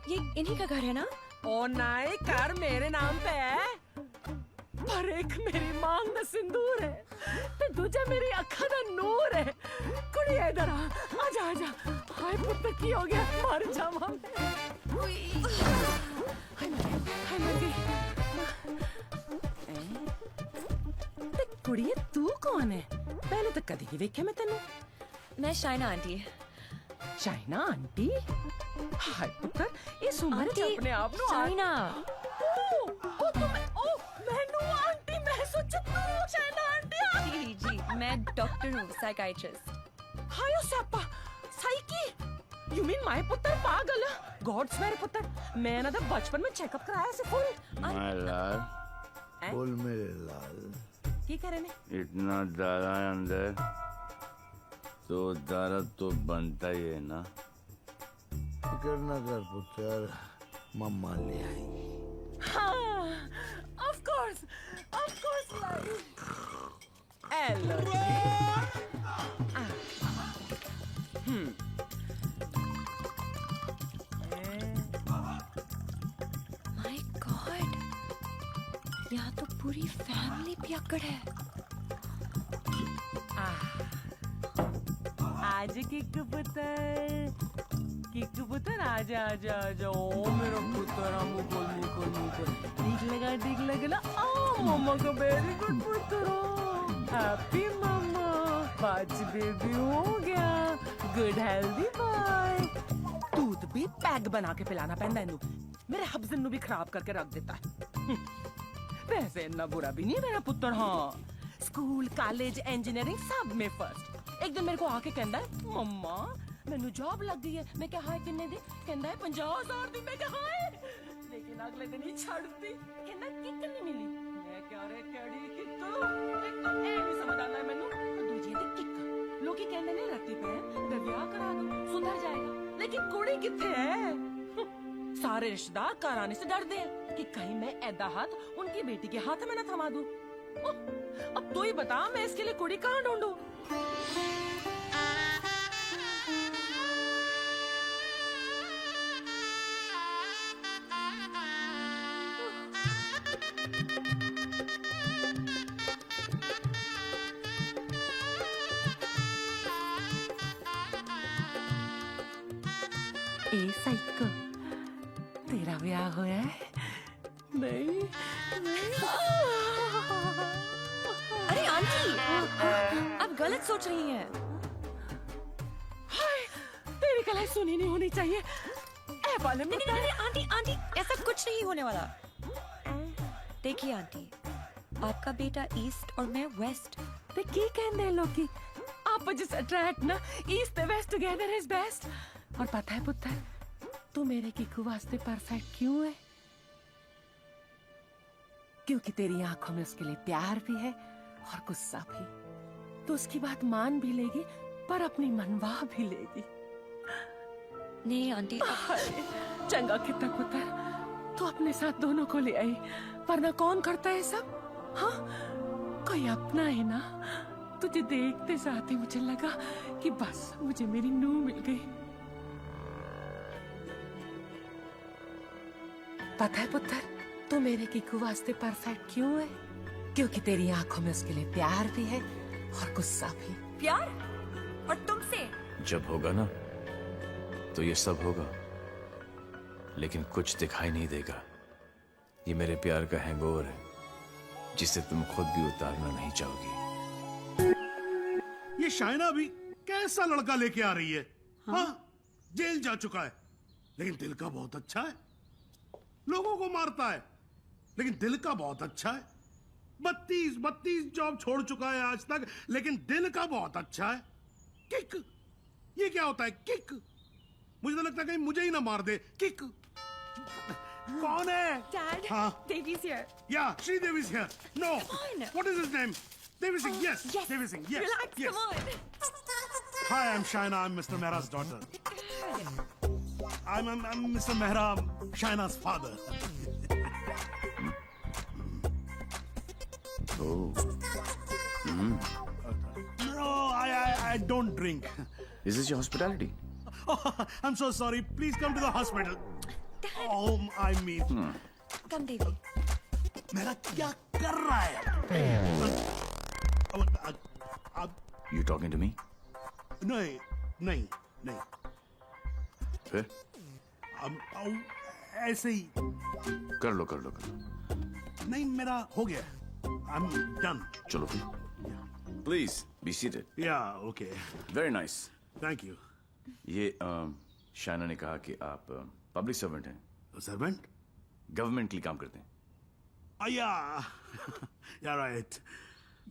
ये इन्हीं का घर है ना? ओ नहीं, कर मेरे नाम पे है, पर एक मेरी मांग में सिंदूर है, तो दूजा मेरी अखा दा नूर है। कुड़ी इधर आ, आजा आजा। हाय पुत्र की हो गया, मर जावा मैं। हाय मरी। ते कुड़िए तू कौन है? पहले तो कदी नहीं देखा मैं तेनू। मैं शाइना आंटी। China aunty? हाय पुत्र, इस उम्र च अपने आप नु शाइना। ओ मैनू आंटी, मैं सोचा तू चाइना आंटी। जी, मैं डॉक्टर हूँ, साइकाइट्रिस्ट। हायो Sapa, psyche. You mean my पुत्र पागल? गॉड्स मेरे पुत्र, मैं ना तो बचपन में चेकअप कराया से फुल। माय लाल, बोल मेरे लाल। की करे ने? इतना दारा अंदर तो दारा तो बनता ही है ना। फिक्र न कर पुत्र, मम्मा ले आएंगी। हाँ, of course, hello. पूरी फैमिली पियक्कड़ है। आज किक पुत्र आजा आजा आजा ओ मेरा पुत्र मुकुल ठीक लगा ना मम्मा का वेरी गुड पुत्र हैप्पी मम्मा पांच बेबी हो गया गुड हेल्दी बॉय दूध भी पैग बना के पिलाना पैंदा इनू मेरे हब्जन नु भी खराब करके रख देता है वैसे इतना बुरा भी नहीं मेरा पुत्र हाँ स्कूल कॉलेज इंजीनियरिंग सब में फर्स्ट एक दिन मेरे को आके कहता है मम्मा मैनू जॉब लग गई है मैं क्या हाय किन्ने दी कहता है 50,000 दी मैं क्या हाय लेकिन अगले दिन ही छड़ती कहना किक नहीं मिली मैं क्या रे केड़ी किक एक तो ए नहीं समझ आता है मैनू दूजी दी किक लोकी कहंदे ने रत्ती पे मैं ब्याह करा दूं सुधर जाएगा लेकिन कुड़ी किथे है सारे रिश्तेदार घर आने से डरते हैं कि कहीं मैं ऐदा हाथ उनकी बेटी के हाथ में न थमा दूं अब तू ही बता मैं इसके लिए कुड़ी कहाँ ढूंढूं ए साइको तेरा ब्याह होया है नहीं अरे आंटी आप गलत सोच रही हैं। हाय तेरी कलाई सुनी नहीं होनी चाहिए ए बालम नहीं आंटी आंटी ऐसा कुछ नहीं होने वाला। देखिए आंटी आपका बेटा ईस्ट और मैं वेस्ट ते की कहंदे लोग आप जिस अट्रैक्ट ना ईस्ट ते वेस्ट टुगेदर इज बेस्ट और पता है पुत्र तू मेरे किकू वास्ते परफेक्ट क्यों है क्योंकि तेरी आंखों में उसके लिए प्यार भी है और गुस्सा भी तो उसकी बात मान भी लेगी पर अपनी मनवा भी लेगी नहीं आंटी चंगा कितना पुत्र तू अपने साथ दोनों को ले आई वरना कौन करता है सब हाँ कोई अपना है ना तुझे देखते साथ ही मुझे लगा कि बस मुझे मेरी नूह मिल गई पता है पुत्र तू मेरे किकू वास्ते परफेक्ट क्यों है क्योंकि तेरी आंखों में उसके लिए प्यार भी है और गुस्सा भी प्यार और तुमसे जब होगा ना तो ये सब होगा लेकिन कुछ दिखाई नहीं देगा ये मेरे प्यार का हैंगओवर है जिसे तुम खुद भी उतारना नहीं चाहोगी। ये शाइना भी कैसा लड़का लेके आ रही है हाँ जेल जा चुका है लेकिन दिल का बहुत अच्छा है लोगों को मारता है लेकिन दिल का बहुत अच्छा है 32 जॉब छोड़ चुका है आज तक लेकिन दिल का बहुत अच्छा है किक ये क्या होता है किक मुझे तो लगता है कहीं मुझे ही ना मार दे किक कौन है Dad, हाँ Devi's here. Yeah, Sridevi's here. No. Come on. What is his name? Devi Singh. Yes. Yes. Devi Singh. Yes. Relax, Yes. come on. Hi, I'm Shaina. I'm Mr. Mehra's daughter. I'm Mr. Mehra, Shaina's father. Oh. No, I don't drink. Is this your hospitality? Oh, I'm so sorry. Please come to the hospital. Dad. Oh, I mean. Come, Devi. मेरा क्या कर रहा है? You talking to me? नहीं. फिर? ऐसे ही. कर लो. नहीं मेरा हो गया. I'm done. चलो फिर. Please be seated. Yeah, okay. Very nice. Thank you. ये शाइना ने कहा कि आप पब्लिक सर्वेंट हैं. Servant? गवर्नमेंट के लिए काम करते हैं. Yeah, right.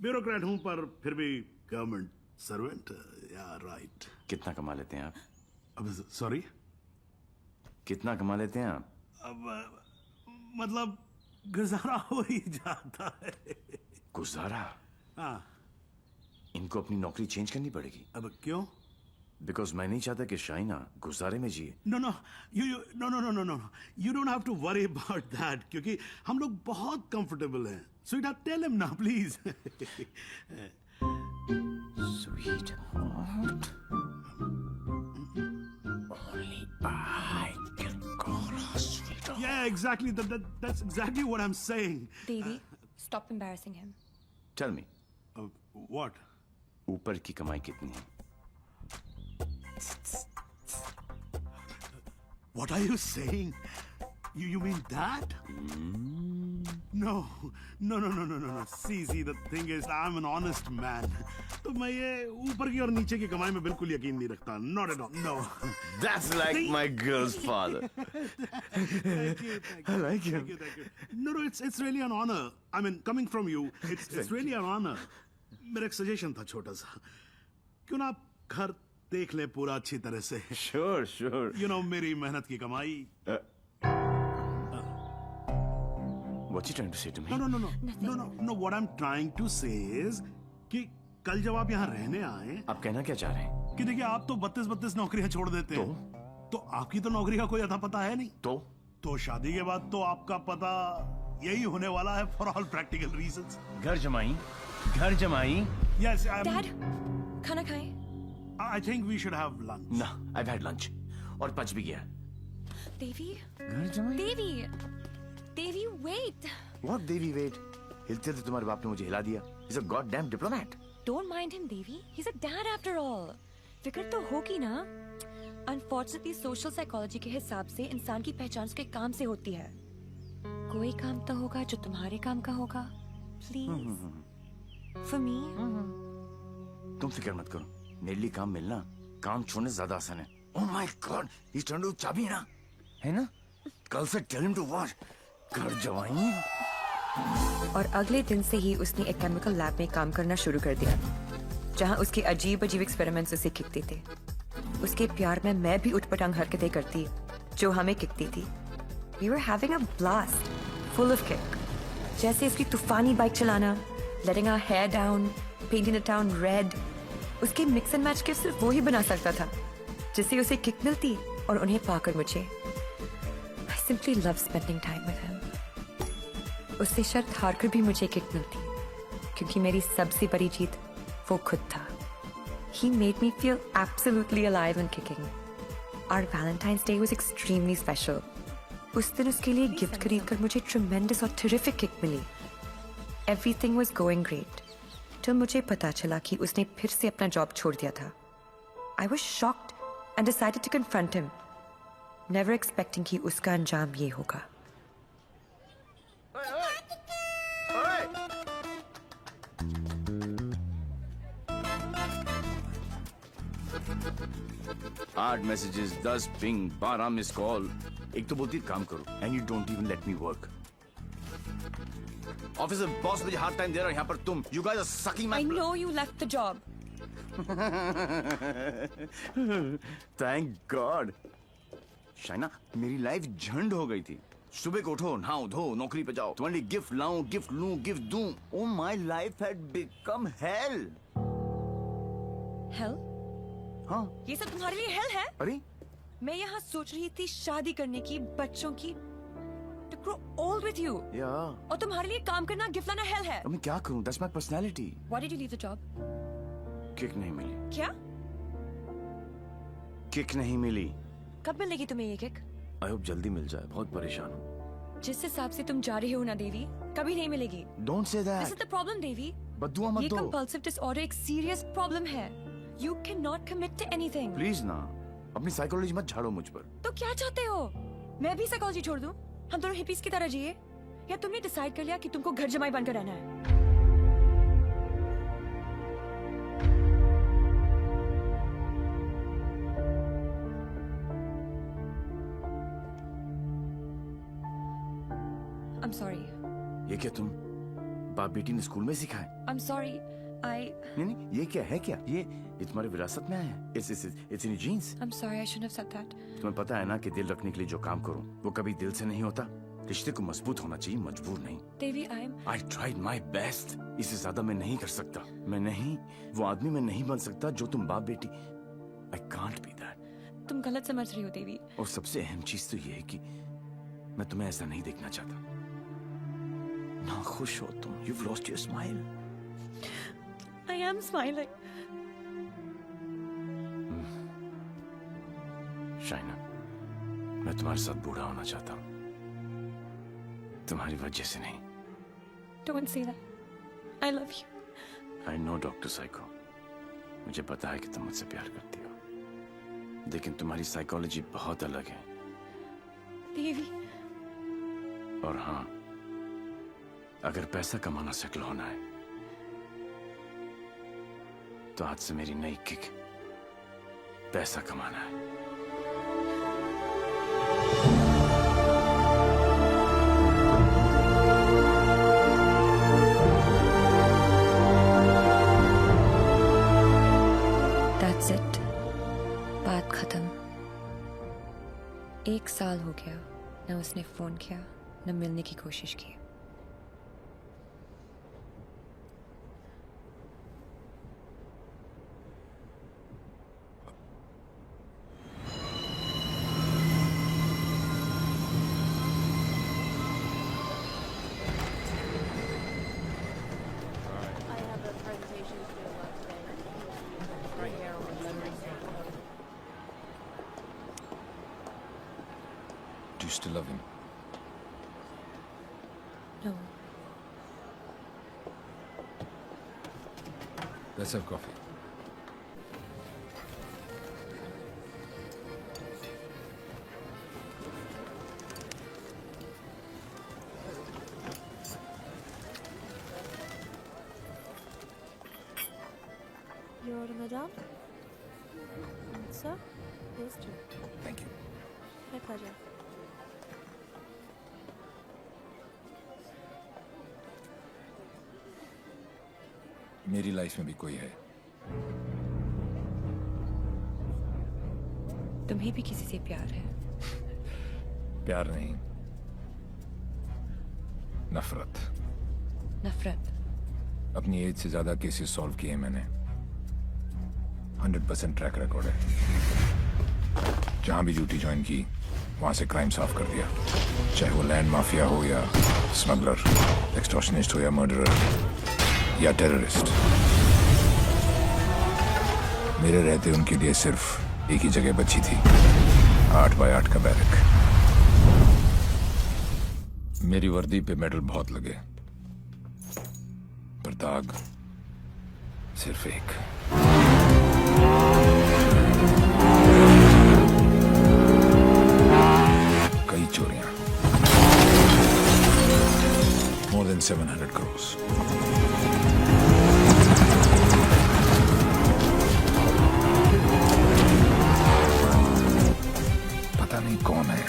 ब्यूरोक्रेट हूं पर फिर भी गवर्नमेंट सर्वेंट. Yeah, right. कितना कमा लेते हैं आप? अब सॉरी. कितना कमा लेते हैं आप? अब मतलब गुजारा हो ही जाता है. गुजारा? हाँ. इनको अपनी नौकरी चेंज करनी पड़ेगी. अब क्यों? बिकॉज मैं नहीं चाहता कि शाइना गुजारे में जिए. No. You don't have to worry about that क्योंकि हम लोग बहुत comfortable हैं. Sweetheart, tell him now, please. Sweetheart. Only I can call her sweetheart. Yeah, exactly. That's exactly what I'm saying. Devi, Stop embarrassing him. Tell me, What? ऊपर की कमाई कितनी है? What are you saying? You mean that? No. See, the thing is, I'm an honest man. तो मैं ये ऊपर की और नीचे की कमाई में बिल्कुल यकीन नहीं रखता. Not at all. No. That's like my girl's father. Thank you. I like him. Thank you. No, it's really an honor. I mean, coming from you, it's really an honor. मेरा एक सजेशन था छोटा सा. क्यों ना आप घर देख ले पूरा अच्छी तरह से. Sure. You know, मेरी मेहनत की कमाई. What's he trying to say to me? No. What I'm trying to say is कि कल जब आप यहाँ रहने आए, आप कहना क्या चाह रहे हैं? कि देखिए आप तो 32 नौकरियां छोड़ देते हैं. तो आपकी तो नौकरी का कोई अता पता है नहीं. तो शादी के बाद तो आपका पता यही होने वाला है for all practical reasons. घर जमाई. Yes, Dad, खाना खाएं? I think we should have lunch. No, I've had lunch. और पच भी गया. Devi? घर जमाई? Devi, wait. What Devi, wait? हिलते थे तुम्हारे बाप ने मुझे हिला दिया. He's a goddamn diplomat. Don't mind him, Devi. He's a dad after all. फिक्र तो होगी ना. Unfortunately, social psychology के हिसाब से इंसान की पहचान उसके काम से होती है. कोई काम तो होगा जो तुम्हारे काम का होगा. Please. For me. तुम फिक्र मत करो. मेरे लिए काम मिलना काम छोड़ने से ज्यादा आसान है. Oh my God, he's trying to चाबी ना, है ना? कल से tell him to what? घर जवाई. और अगले दिन से ही उसने एक केमिकल लैब में काम करना शुरू कर दिया, जहां उसके अजीब एक्सपेरिमेंट्स उसे खिकते थे. उसके प्यार में मैं भी उठपटांग हरकतें करती जो हमें खिकती थी. We were having a blast, full of kick. जैसे उसकी तूफानी बाइक चलाना, letting our hair down, painting the town red. उसके मिक्स एंड मैच के सिर्फ वो ही बना सकता था जिससे उसे किक मिलती और उन्हें पाकर मुझे. I simply love spending time with him. उससे शर्त हारकर भी मुझे किक मिलती क्योंकि मेरी सबसे बड़ी जीत वो खुद था. He made me feel absolutely alive and kicking. Our Valentine's Day was extremely special. उस दिन उसके लिए गिफ्ट खरीदकर मुझे tremendous और terrific किक मिली. Everything was going great. जब मुझे पता चला कि उसने फिर से अपना जॉब छोड़ दिया था, I was shocked and decided to confront him, never expecting कि उसका अंजाम ये होगा. आठ मैसेजेस, 10 पिंग, 12 मिस कॉल. एक तो बोलती काम करो and you don't even let me work. Office में बॉस मुझे हार्ड टाइम दे रहा है, यहाँ पर तुम you guys are sucking my. I know you left the job. Thank God. Shaina, मेरी लाइफ झंड हो गई थी. सुबह को उठो, नहाओ धो, नौकरी पे जाओ. तुम्हारे लिए गिफ्ट लाऊं, गिफ्ट लूं, गिफ्ट दूं. Oh my life had become hello. Hell? हाँ. ये सब तुम्हारे लिए हेल है? अरे मैं यहाँ सोच रही थी शादी करने की, बच्चों की, to grow old with you. Yeah. और तुम्हारे लिए काम करना, गिफ्ट लाना हेल है. अब मैं क्या करूं? That's my personality. Why did you leave the job? Kick नहीं मिली. क्या? किक नहीं मिली. कब मिलेगी तुम्हें ये किक? I hope जल्दी मिल जाए. बहुत परेशान हूँ. जिस हिसाब से तुम जा रहे हो ना देवी, कभी नहीं मिलेगी. Don't say that. This is the problem, देवी. बद्दुआ मत ये दो. compulsive disorder एक serious problem है. You cannot commit to anything. Please ना. अपनी साइकोलॉजी मत झाड़ो मुझ पर. तो क्या चाहते हो? मैं भी साइकोलॉजी छोड़ दूं? हम दोनों हिपीज की तरह जिए? या तुमने डिसाइड कर लिया कि तुमको घर जमाई बनकर रहना है? I'm sorry. ये क्या तुम बाप बेटी ने स्कूल में सिखाए? I'm sorry. नहीं, ये क्या है क्या? ये तुम्हारी विरासत में आया है. It's in your genes. I'm sorry, I shouldn't have said that. तुम्हें पता है ना कि दिल रखने के लिए जो काम करूं वो कभी दिल से नहीं होता. रिश्ते को मजबूत होना चाहिए, मजबूर नहीं. देवी, I tried my best. इससे ज्यादा मैं नहीं कर सकता. मैं नहीं, वो आदमी मैं नहीं बन सकता जो तुम बाप बेटी. I can't be that. तुम गलत समझ रही हो देवी. और सबसे अहम चीज तो ये है कि मैं तुम्हें ऐसा नहीं देखना चाहता. ना खुश हो तुम. You've lost your smile. I am smiling. Shaina, मैं तुम्हारे साथ बूढ़ा होना चाहता हूँ. तुम्हारी वजह से नहीं, Don't say that. I love you. I know doctor psycho, मुझे पता है कि तुम मुझसे प्यार करती हो, लेकिन तुम्हारी साइकोलॉजी बहुत अलग है। Baby. और हाँ, अगर पैसा कमाना सेटल होना है तो आज से मेरी नई किक पैसा कमाना है। That's it. बात खत्म। 1 साल हो गया, न उसने फोन किया न मिलने की कोशिश की। Do you still love him? No. Let's have coffee. Your order, madam. Sir, here's two. Thank you. My pleasure. मेरी लाइफ में भी कोई है। तुम्हें भी किसी से प्यार है? प्यार नहीं, नफरत। नफरत? अपनी एज से ज्यादा केसेस सॉल्व किए मैंने। 100% ट्रैक रिकॉर्ड है। जहां भी ड्यूटी ज्वाइन की वहां से क्राइम साफ कर दिया, चाहे वो लैंड माफिया हो या स्मगलर, एक्सटॉर्शनिस्ट हो या मर्डरर या टेररिस्ट। मेरे रहते उनके लिए सिर्फ एक ही जगह बची थी, 8 बाय 8 का बैरक। मेरी वर्दी पे मेडल बहुत लगे, पर दाग सिर्फ एक। कई चोरियां, more than 700 crores। पता नहीं कौन है,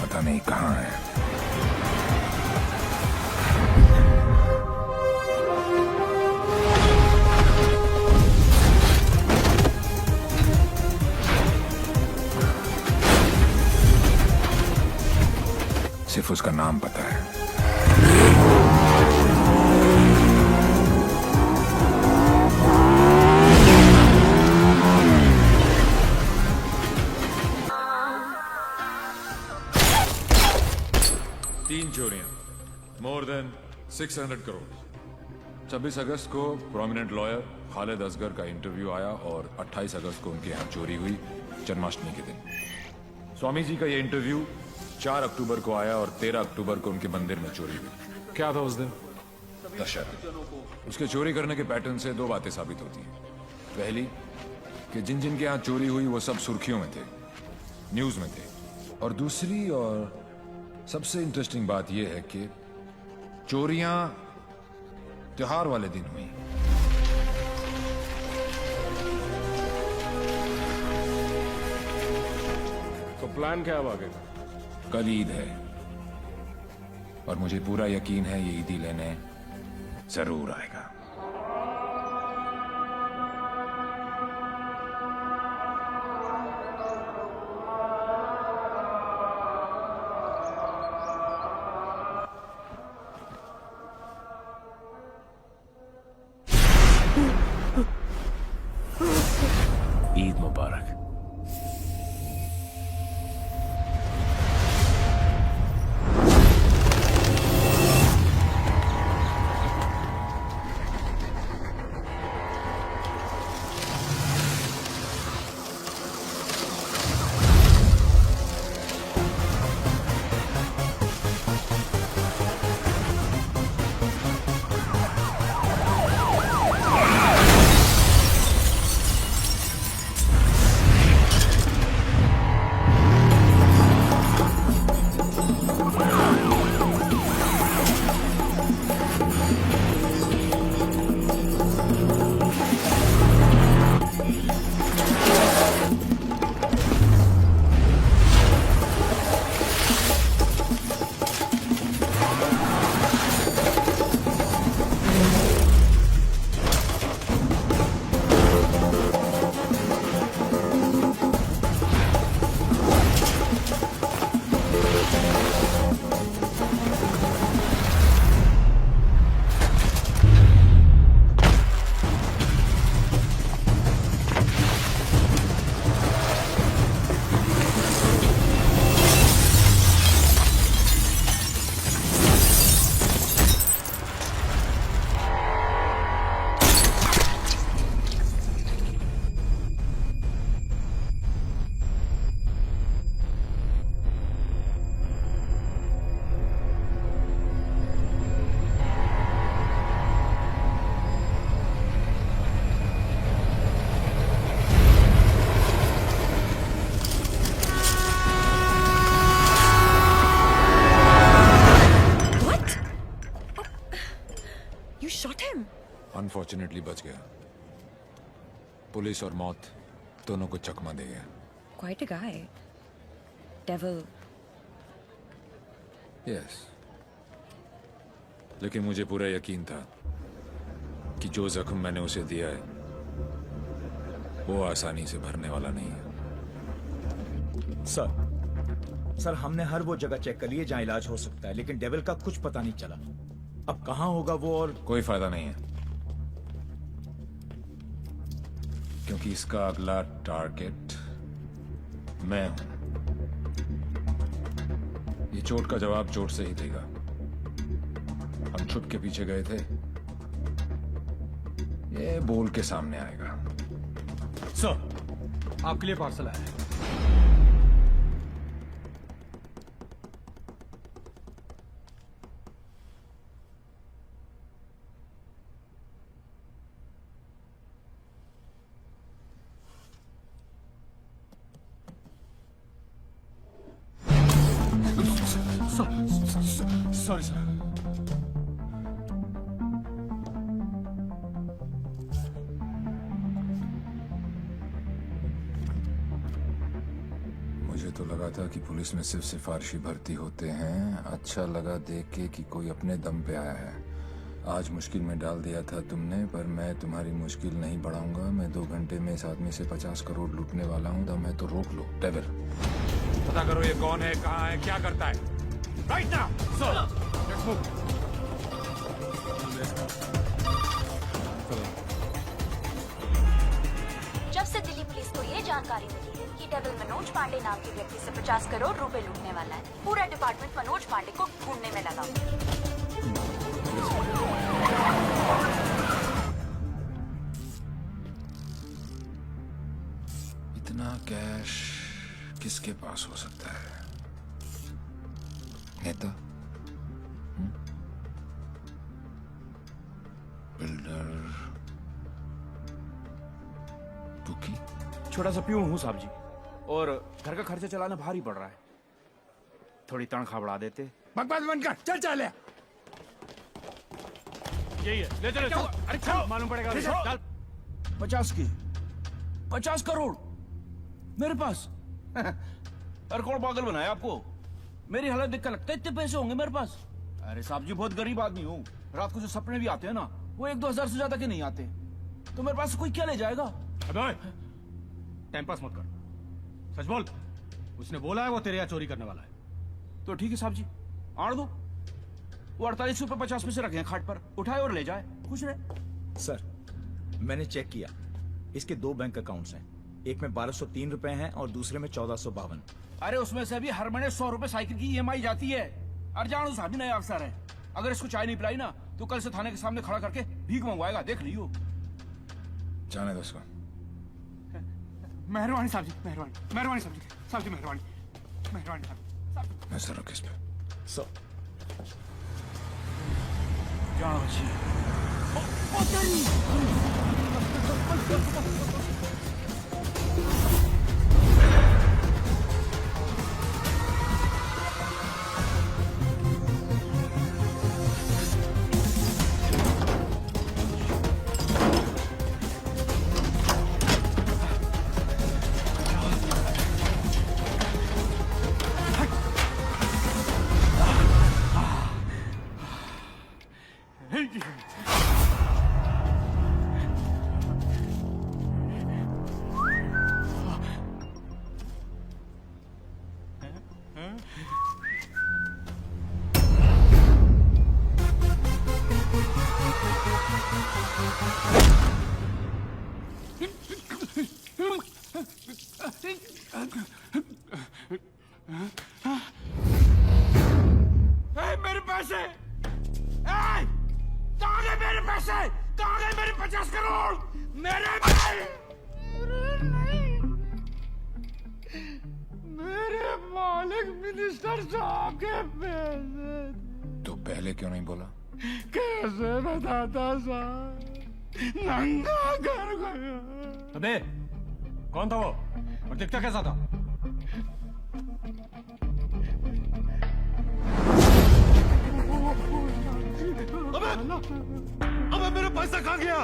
पता नहीं कहां है। सिर्फ उसका नाम पता है। तीन चोरियां, मोर देन 600 करोड़। 26 अगस्त को प्रोमिनेंट लॉयर खालिद असगर का इंटरव्यू आया और 28 अगस्त को उनके यहाँ चोरी हुई, जन्माष्टमी के दिन। स्वामी जी का ये इंटरव्यू 4 अक्टूबर को आया और 13 अक्टूबर को उनके मंदिर में चोरी हुई। क्या था उस दिन? दशहरा। उसके चोरी करने के पैटर्न से 2 बातें साबित होती हैं। पहली कि जिन जिन के यहाँ चोरी हुई वो सब सुर्खियों में थे, न्यूज में थे। और दूसरी और सबसे इंटरेस्टिंग बात यह है कि चोरियां त्योहार वाले दिन हुई। तो प्लान क्या है आगे का? कल ईद है और मुझे पूरा यकीन है ये ईदी लेने जरूर आएगा। ईद मुबारक। फॉर्चुनेटली बच गया। पुलिस और मौत दोनों को चकमा दे गया। Quite a guy. Devil. Yes, लेकिन मुझे पूरा यकीन था कि जो जख्म मैंने उसे दिया है वो आसानी से भरने वाला नहीं है। सर हमने हर वो जगह चेक कर ली है जहाँ इलाज हो सकता है, लेकिन डेविल का कुछ पता नहीं चला। अब कहाँ होगा वो, और कोई फायदा नहीं है, क्योंकि इसका अगला टारगेट मैं हूं। ये चोट का जवाब चोट से ही देगा। हम छुप के पीछे गए थे, ये बोल के सामने आएगा। सर आपके लिए पार्सल आया है। Sorry sir. मुझे तो लगा था कि पुलिस में सिर्फ सिफारिशी भर्ती होते हैं। अच्छा लगा देख के कि कोई अपने दम पे आया है। आज मुश्किल में डाल दिया था तुमने, पर मैं तुम्हारी मुश्किल नहीं बढ़ाऊंगा। मैं 2 घंटे में इस आदमी से 50 करोड़ लूटने वाला हूँ। दम है तो रोक लो। डेविल, पता करो ये कौन है, कहाँ है, क्या करता है। Right now sir, let's move. जब से दिल्ली पुलिस को ये जानकारी मिली है कि डेविल मनोज पांडे नाम के व्यक्ति से 50 करोड़ रुपए लूटने वाला है, पूरा डिपार्टमेंट मनोज पांडे को ढूंढने में लगा। इतना कैश किसके पास हो सकता है? नेता, बिल्डर, बुकी? छोटा सा प्यून हूँ साहब जी, और घर का खर्चा चलाना भारी पड़ रहा है। थोड़ी तनख्वाह बढ़ा देते। बकवास बंद कर, चल चल। यही है, ले चलो। अरे चल, मालूम पड़ेगा। चल। 50 करोड़ मेरे पास। अरे कौन पागल बनाया आपको? मेरी हालत देख कर लगता है इतने पैसे होंगे मेरे पास? अरे साहब जी, बहुत गरीब आदमी हूँ। रात को जो सपने भी आते हैं ना, वो 1-2 हजार से ज्यादा के नहीं आते। तो मेरे पास कोई क्या ले जाएगा? अबे टाइम पास मत कर, सच बोल। उसने बोला है वो तेरे यहाँ चोरी करने वाला है। तो ठीक है साहब जी, आड़ दो। वो 48 रुपए 50 पैसे रखे हैं खाट पर, उठाए और ले जाए, खुश रहे। सर मैंने चेक किया, इसके 2 बैंक अकाउंट्स हैं। एक में 1203 रुपए हैं और दूसरे में 1452। अरे उसमें से भी हर महीने 100 रुपए साइकिल की EMI जाती है। और जानो साहब भी नया अफसर है, अगर इसको चाय नहीं पिलाई ना तो कल से थाने के सामने खड़ा करके भीख मंगवाएगा, देख लियो। जाने दो उसको। मेहरबानी साहब जी, मेहरबानी, मेहरबानी साहब जी, साहब जी मेहरबानी, मेहरबानी साहब। नजर रखो इस पे। सर जाओ जी। मेरे पैसे! कहाँ गए मेरे पैसे? कहाँ गए मेरे 50 करोड़? मेरे मेरे मालिक मिनिस्टर साहब के पैसे। तो पहले क्यों नहीं बोला? कैसे बताता साहब, नंगा कर गया। अबे कौन था वो और दिखता कैसा था? अबे मेरा पैसा कहाँ गया?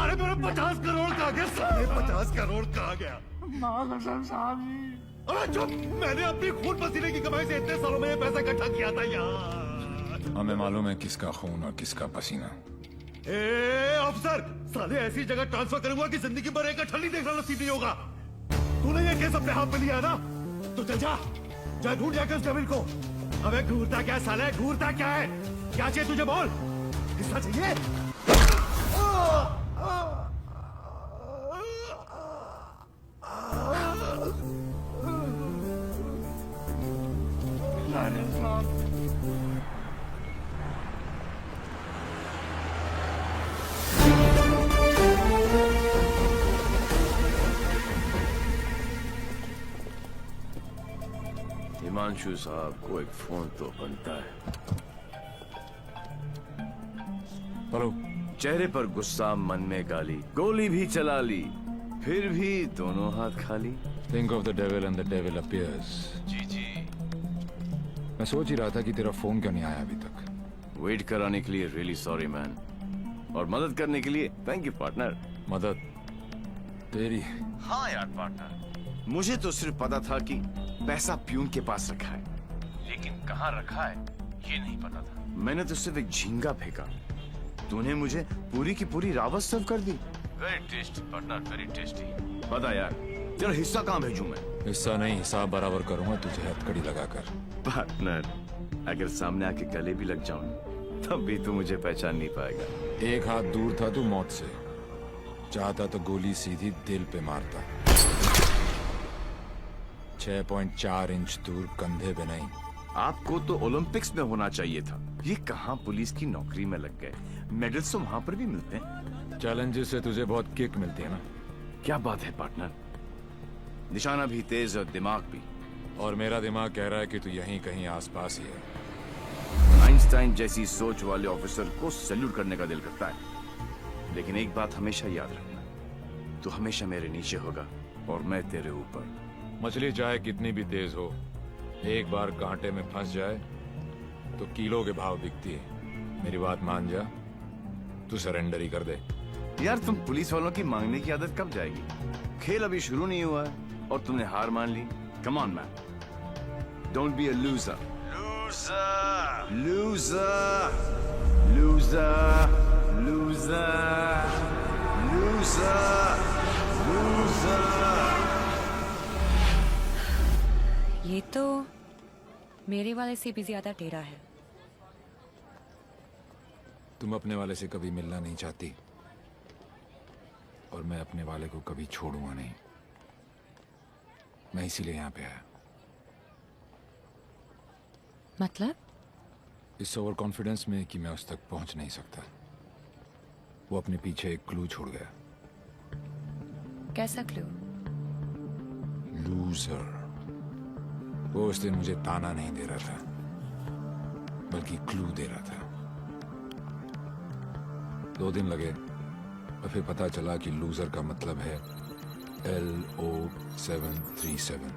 अरे मेरा 50 करोड़ कहाँ गया? साले 50 करोड़ कहाँ गया? अरे चुप! मैंने अपनी खून पसीने की कमाई से इतने सालों में ये पैसा इकट्ठा किया था यार। हमें मालूम है किसका खून और किसका पसीना। ए अफसर, साले ऐसी जगह ट्रांसफर करूंगा कि जिंदगी भर एक अठल देखना नसीब नहीं होगा। तूने ये केस अपने हाथ में लिया ना, तो चल जा ढूंढ जाकर उस डेविल को। अबे घूरता क्या साले, घूरता क्या है? क्या चाहिए तुझे बोल? किसका चाहिए? हिमांशु साहब को एक फोन तो बनता है। हेलो। चेहरे पर गुस्सा, मन में गाली, गोली भी चला ली, फिर भी दोनों हाथ खाली। Think of the devil and the devil appears. जी जी। मैं सोच ही रहा था कि तेरा फोन क्यों नहीं आया अभी तक। वेट कराने के लिए रियली सॉरी मैन, और मदद करने के लिए थैंक यू पार्टनर। मदद तेरी? हाँ यार पार्टनर, मुझे तो सिर्फ पता था कि पैसा प्यून के पास रखा है, लेकिन कहाँ रखा है ये नहीं पता था। मैंने तो सिर्फ एक झींगा फेंका, तूने मुझे पूरी की पूरी रावत सर्व कर दी। Very tasty partner, very tasty. बता यार, तेरा हिस्सा कहाँ भेजूं मैं? हिस्सा नहीं, हिसाब बराबर करूंगा तुझे हथकड़ी लगाकर। पार्टनर, अगर सामने आके गले भी लग जाऊं तब भी तू मुझे पहचान नहीं पाएगा। एक हाथ दूर था तू मौत से, चाहता तो गोली सीधी दिल पे मारता। 6.4 इंच दूर, कंधे पे नहीं। आपको तो ओलंपिक्स में होना चाहिए था, ये कहाँ पुलिस की नौकरी में लग गए। मेडल्स तो वहाँ पर भी मिलते हैं। चैलेंजेस से तुझे बहुत किक मिलती है ना। क्या बात है पार्टनर, निशाना भी तेज और दिमाग भी। और मेरा दिमाग कह रहा है कि तू यहीं कहीं आसपास ही है। आइंस्टाइन जैसी सोच वाले ऑफिसर को सैल्यूट करने का दिल करता है, लेकिन एक बात हमेशा याद रखना, तू हमेशा मेरे नीचे होगा और मैं तेरे ऊपर। मछली चाहे कितनी भी तेज हो, एक बार कांटे में फंस जाए तो किलो के भाव बिकती है। मेरी बात मान जा, तू सरेंडर ही कर दे। यार तुम पुलिस वालों की मांगने की आदत कब जाएगी? खेल अभी शुरू नहीं हुआ है और तुमने हार मान ली। Come on man, don't be a loser. Loser loser loser loser loser loser. ये तो मेरे वाले से भी ज्यादा टेढ़ा है। तुम अपने वाले से कभी मिलना नहीं चाहती, और मैं अपने वाले को कभी छोड़ूंगा नहीं। मैं इसीलिए यहाँ पे आया। मतलब? इस ओवर कॉन्फिडेंस में कि मैं उस तक पहुंच नहीं सकता। वो अपने पीछे एक क्लू छोड़ गया। कैसा क्लू? लूजर। वो उस दिन मुझे ताना नहीं दे रहा था, बल्कि क्लू दे रहा था। 2 दिन लगे और फिर पता चला कि लूजर का मतलब है LO737,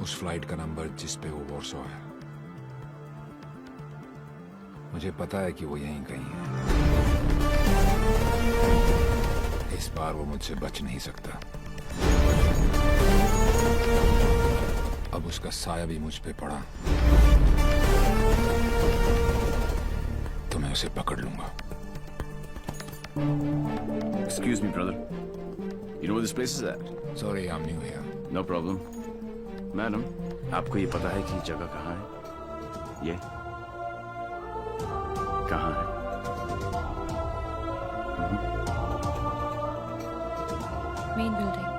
उस फ्लाइट का नंबर जिस पे वो वॉर्सो है। मुझे पता है कि वो यहीं कहीं है। इस बार वो मुझसे बच नहीं सकता। अब उसका साया भी मुझ पे पड़ा तो मैं उसे पकड़ लूंगा। Excuse me, brother. You know where this place is at? Sorry, I'm new here. No problem. Madam, आपको ये पता है कि ये जगह कहाँ है? ये कहाँ है? Main building,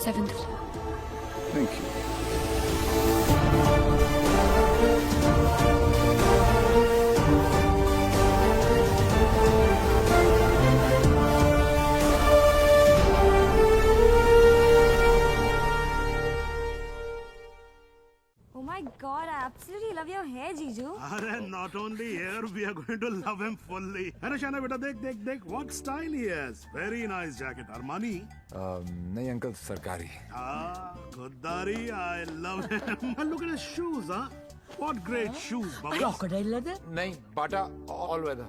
7th floor। Thank you. Oh my God, I absolutely love your hair, Jiju. अरे not only here, we are going to love him fully. अरे शाना बेटा देख देख देख, what style he has. Very nice jacket. Armani? नहीं uncle, सरकारी। खुददारी, I love him. And look at his shoes, huh? What great shoes, Bubbles. Crocodile leather? नहीं, बाटा all weather.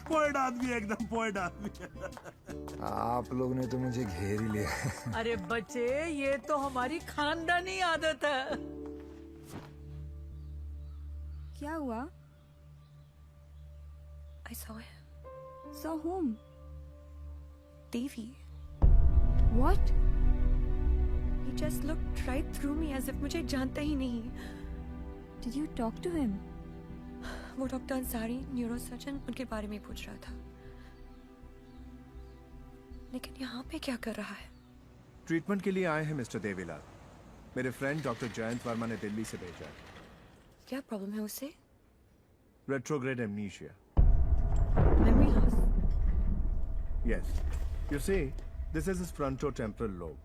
Poet आदमी है, एकदम पोएट आदमी है। आप लोग ने तो मुझे घेर ही लिया। अरे बच्चे, ये तो हमारी खानदानी आदत है। क्या हुआ? I saw him. Saw whom? Devi. What? He just looked right through me as if मुझे जानता ही नहीं। Did you talk to him? वो डॉक्टर अंसारी, न्यूरोसर्जन, उनके बारे में पूछ रहा था। लेकिन यहाँ पे क्या कर रहा है? ट्रीटमेंट के लिए आए हैं मिस्टर देवीलाल। मेरे फ्रेंड डॉक्टर जयंत वर्मा ने दिल्ली से भेजा है। क्या प्रॉब्लम है उसे? Retrograde amnesia. Memory loss. Yes. You see, this is his frontotemporal lobe.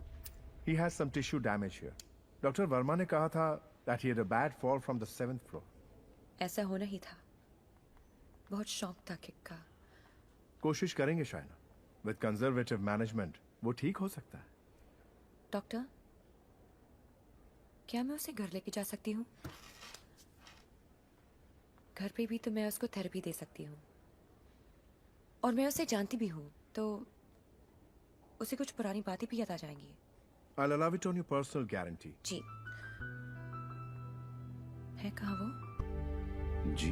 He has some tissue damage here. Dr. Verma ने कहा था that he had a bad fall from the 7th floor. ऐसा होना ही था। बहुत शौक था किक का। कोशिश करेंगे शायना। With conservative management, वो ठीक हो सकता है। डॉक्टर, क्या मैं उसे घर लेके जा सकती हूँ? घर पे भी तो मैं उसको थेरेपी दे सकती हूँ। और मैं उसे जानती भी हूँ, तो उसे कुछ पुरानी बातें भी याद आ जाएंगी। I'll allow it on your personal guarantee. जी। है कहाँ वो? जी।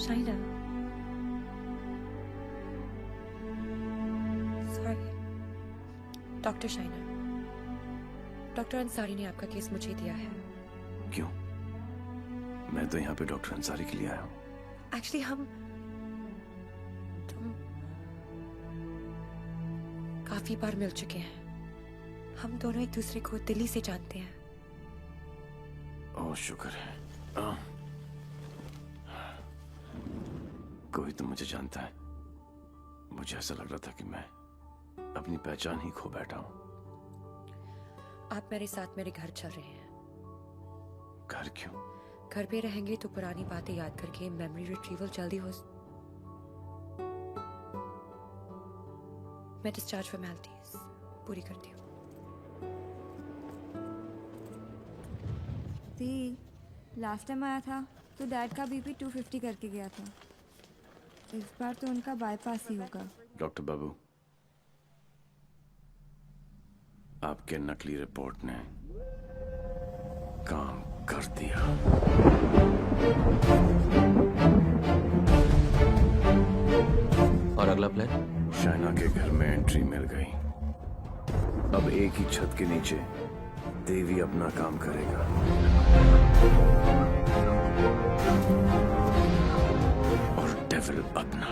Shaina. Sorry. Doctor Shaina. Doctor Ansari ने आपका केस मुझे दिया है। क्यों? मैं तो यहाँ पे डॉक्टर अंसारी के लिए आया हूँ। एक्चुअली हम काफी बार मिल चुके हैं। हम दोनों एक दूसरे को दिल्ली से जानते हैं। ओह शुक्र है। कोई तो मुझे जानता है। मुझे ऐसा लग रहा था कि मैं अपनी पहचान ही खो बैठा हूँ। आप मेरे साथ मेरे घर चल रहे हैं। घर क्यों? घर पे रहेंगे तो पुरानी बातें याद करके मेमोरी रिट्रीवल जल्दी हो। मैं डिस्चार्ज फॉर्मेलिटीज पूरी करती हूँ। दी, लास्ट टाइम आया था तो डैड का बीपी 250 करके गया था। इस बार तो उनका बाईपास ही होगा। डॉक्टर बाबू, आपके नकली रिपोर्ट ने काम कर दिया। और अगला प्लान? शाइना के घर में एंट्री मिल गई। अब एक ही छत के नीचे देवी अपना काम करेगा। और डेविल अपना।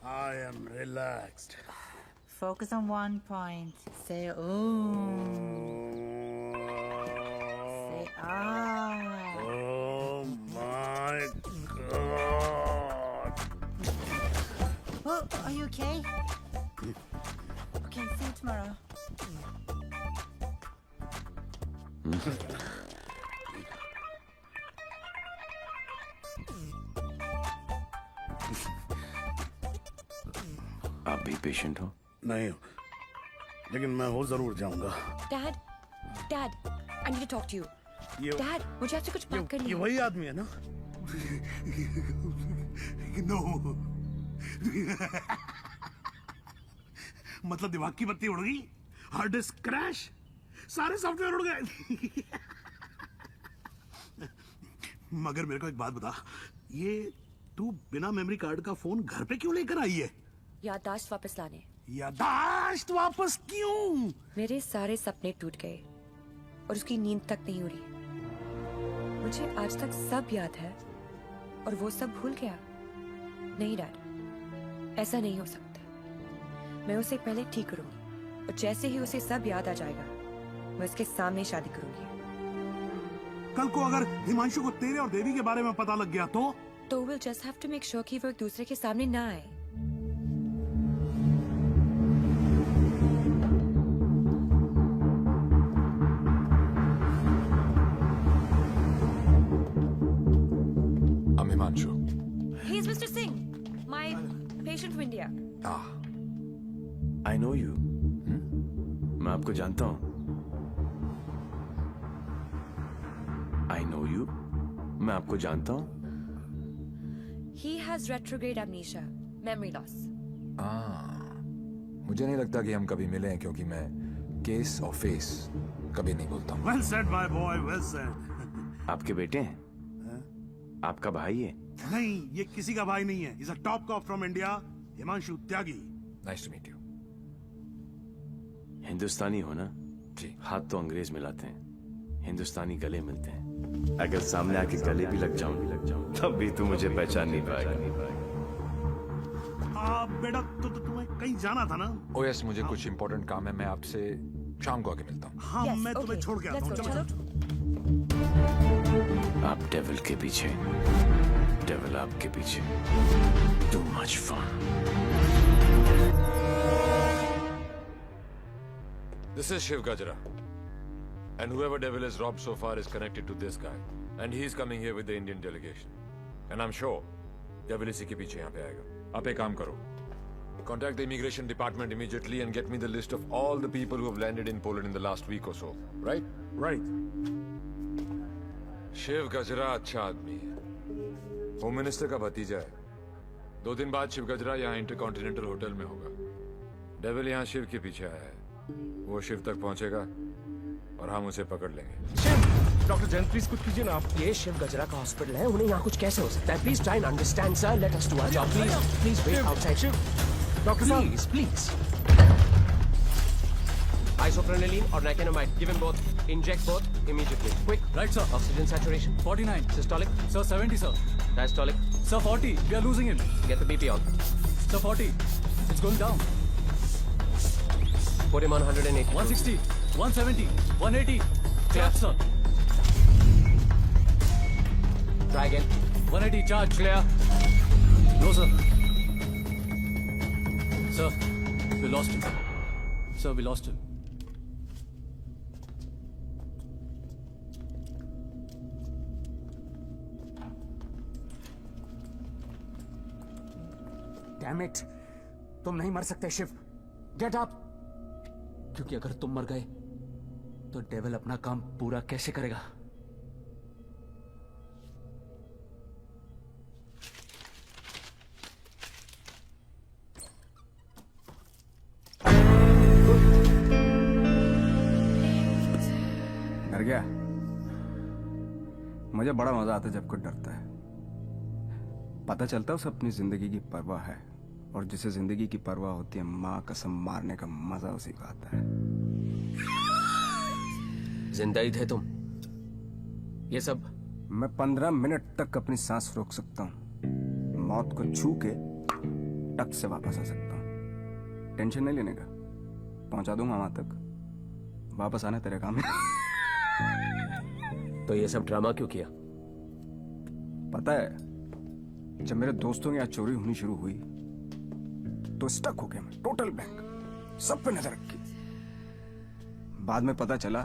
I am relaxed. Focus on one point. Say ooh. Say ah. Oh my God. Oh, are you okay? Okay, see you tomorrow. आप भी पेशेंट हो? नहीं, लेकिन मैं हो जरूर जाऊंगा। Dad, dad, I need to talk to you. Dad, मुझे आपसे कुछ बात करनी है। ये वही आदमी है ना? नो। मतलब दिमाग की बत्ती उड़ गई, हार्ड डिस्क क्रैश, सारे सॉफ्टवेयर उड़ गए। मगर मेरे को एक बात बता, ये तू बिना मेमोरी कार्ड का फोन घर पे क्यों लेकर आई है? याददाश्त वापस लाने। याददाश्त वापस क्यों? मेरे सारे सपने टूट गए और उसकी नींद तक नहीं उड़ी। मुझे आज तक सब याद है और वो सब भूल गया। नहीं डैड, ऐसा नहीं हो सकता। मैं उसे पहले ठीक करूंगी और जैसे ही उसे सब याद आ जाएगा मैं उसके सामने शादी करूंगी। कल को अगर हिमांशु को तेरे और देवी के बारे में पता लग गया तो we'll just have to make sure कि वो एक दूसरे के सामने ना आए। Himanshu. He is Mr. Singh, my patient from India. I know you. मैं आपको जानता हूँ। I know you. मैं आपको जानता हूँ। He has retrograde amnesia, memory loss. मुझे नहीं लगता कि हम कभी मिले हैं, क्योंकि मैं केस और फेस कभी नहीं बोलता हूँ। Well said, my boy. Well said. आपके बेटे हैं? आपका भाई है? नहीं, ये किसी का भाई नहीं है. He's a top cop from India, Himanshu Tyagi. Nice to meet you. हिंदुस्तानी हो ना? जी। हाथ तो अंग्रेज मिलाते हैं, हिंदुस्तानी गले मिलते हैं। अगर सामने आके गले भी लग जाऊं तब भी तू मुझे पहचान नहीं पाएगा। बेटा तो तुम्हें कहीं जाना था ना? ओ यस, मुझे कुछ इंपॉर्टेंट काम है, मैं आपसे शाम को आके मिलता हूँ। हाँ, Yes, मैं तुम्हें okay. छोड़ के आता Let's हूँ. go, चलो. आप डेविल के पीछे, डेविल आपके पीछे। Too much fun. This is Shiv Gajra. And whoever devil is robbed so far is connected to this guy. And he is coming here with the Indian delegation. And I'm sure devil इसी के पीछे यहाँ पे आएगा। आप एक काम करो, contact the immigration department immediately and get me the list of all the people who have landed in Poland in the last week or so. Right? Right. Shiv गजरा अच्छा आदमी है, होम मिनिस्टर का भतीजा है। 2 दिन बाद शिव गजरा यहाँ इंटरकॉन्टिनेंटल होटल में होगा। डेविल यहाँ शिव के पीछे आया है, वो शिव तक पहुंचेगा और हम उसे पकड़ लेंगे। डॉक्टर जैन प्लीज कुछ कीजिए ना आप। ये शिव गजरा का हॉस्पिटल है, उन्हें यहाँ कुछ कैसे हो सकता है? Please try and understand sir, let us do our job please. Please wait outside. Doctor please please. Isoprenylene or nicotinamide, give him both. Inject both immediately. Quick. Right, sir. Oxygen saturation 49. systolic, Sir, 70, sir. diastolic. Sir, 40. We are losing him. Get the BP on. Sir, 40. It's going down. Put him on 180. 160. 170. 180. Clear, sir. Try again. 180. Charge. Clear. No, sir. Sir, we lost him. Sir, we lost him. Damn it. तुम नहीं मर सकते Shiv. Get up. क्योंकि अगर तुम मर गए तो डेविल अपना काम पूरा कैसे करेगा? डर गया? मुझे बड़ा मजा आता है जब कोई डरता है। पता चलता है उसे अपनी जिंदगी की परवाह है, और जिसे जिंदगी की परवाह होती है माँ कसम मारने का मजा उसी को आता है। जिंदा ही थे तुम? ये सब? मैं 15 मिनट तक अपनी सांस रोक सकता हूँ, मौत को छू के टक से वापस आ सकता हूँ। टेंशन नहीं लेने का, पहुंचा दूंगा वहां तक। वापस आना तेरे काम है। तो ये सब ड्रामा क्यों किया? पता है, जब मेरे दोस्तों के यहाँ चोरी होनी शुरू हुई तो स्टक हो गया मैं, टोटल ब्लैंक, सब पे नजर रखी। बाद में पता चला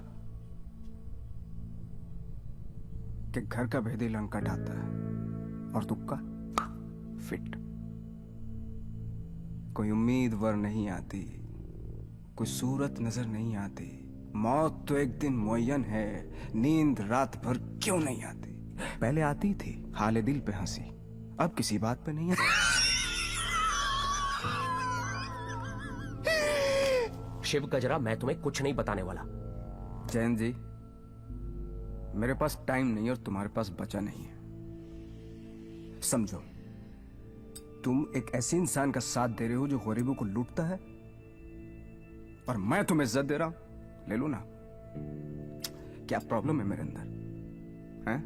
कि घर का भेदी लंका ढाता है और तुक्का फिट। कोई उम्मीद वर नहीं आती, कोई सूरत नजर नहीं आती। मौत तो एक दिन मुअय्यन है, नींद रात भर क्यों नहीं आती? पहले आती थी हाले दिल पे हंसी, अब किसी बात पे नहीं आती। शिव गजरा, मैं तुम्हें कुछ नहीं बताने वाला। जैन जी, मेरे पास टाइम नहीं और तुम्हारे पास बचा नहीं है। समझो, तुम एक ऐसे इंसान का साथ दे रहे हो जो गरीबों को लूटता है, और मैं तुम्हें इज्जत दे रहा हूं। ले लो ना। क्या प्रॉब्लम है मेरे अंदर? हैं?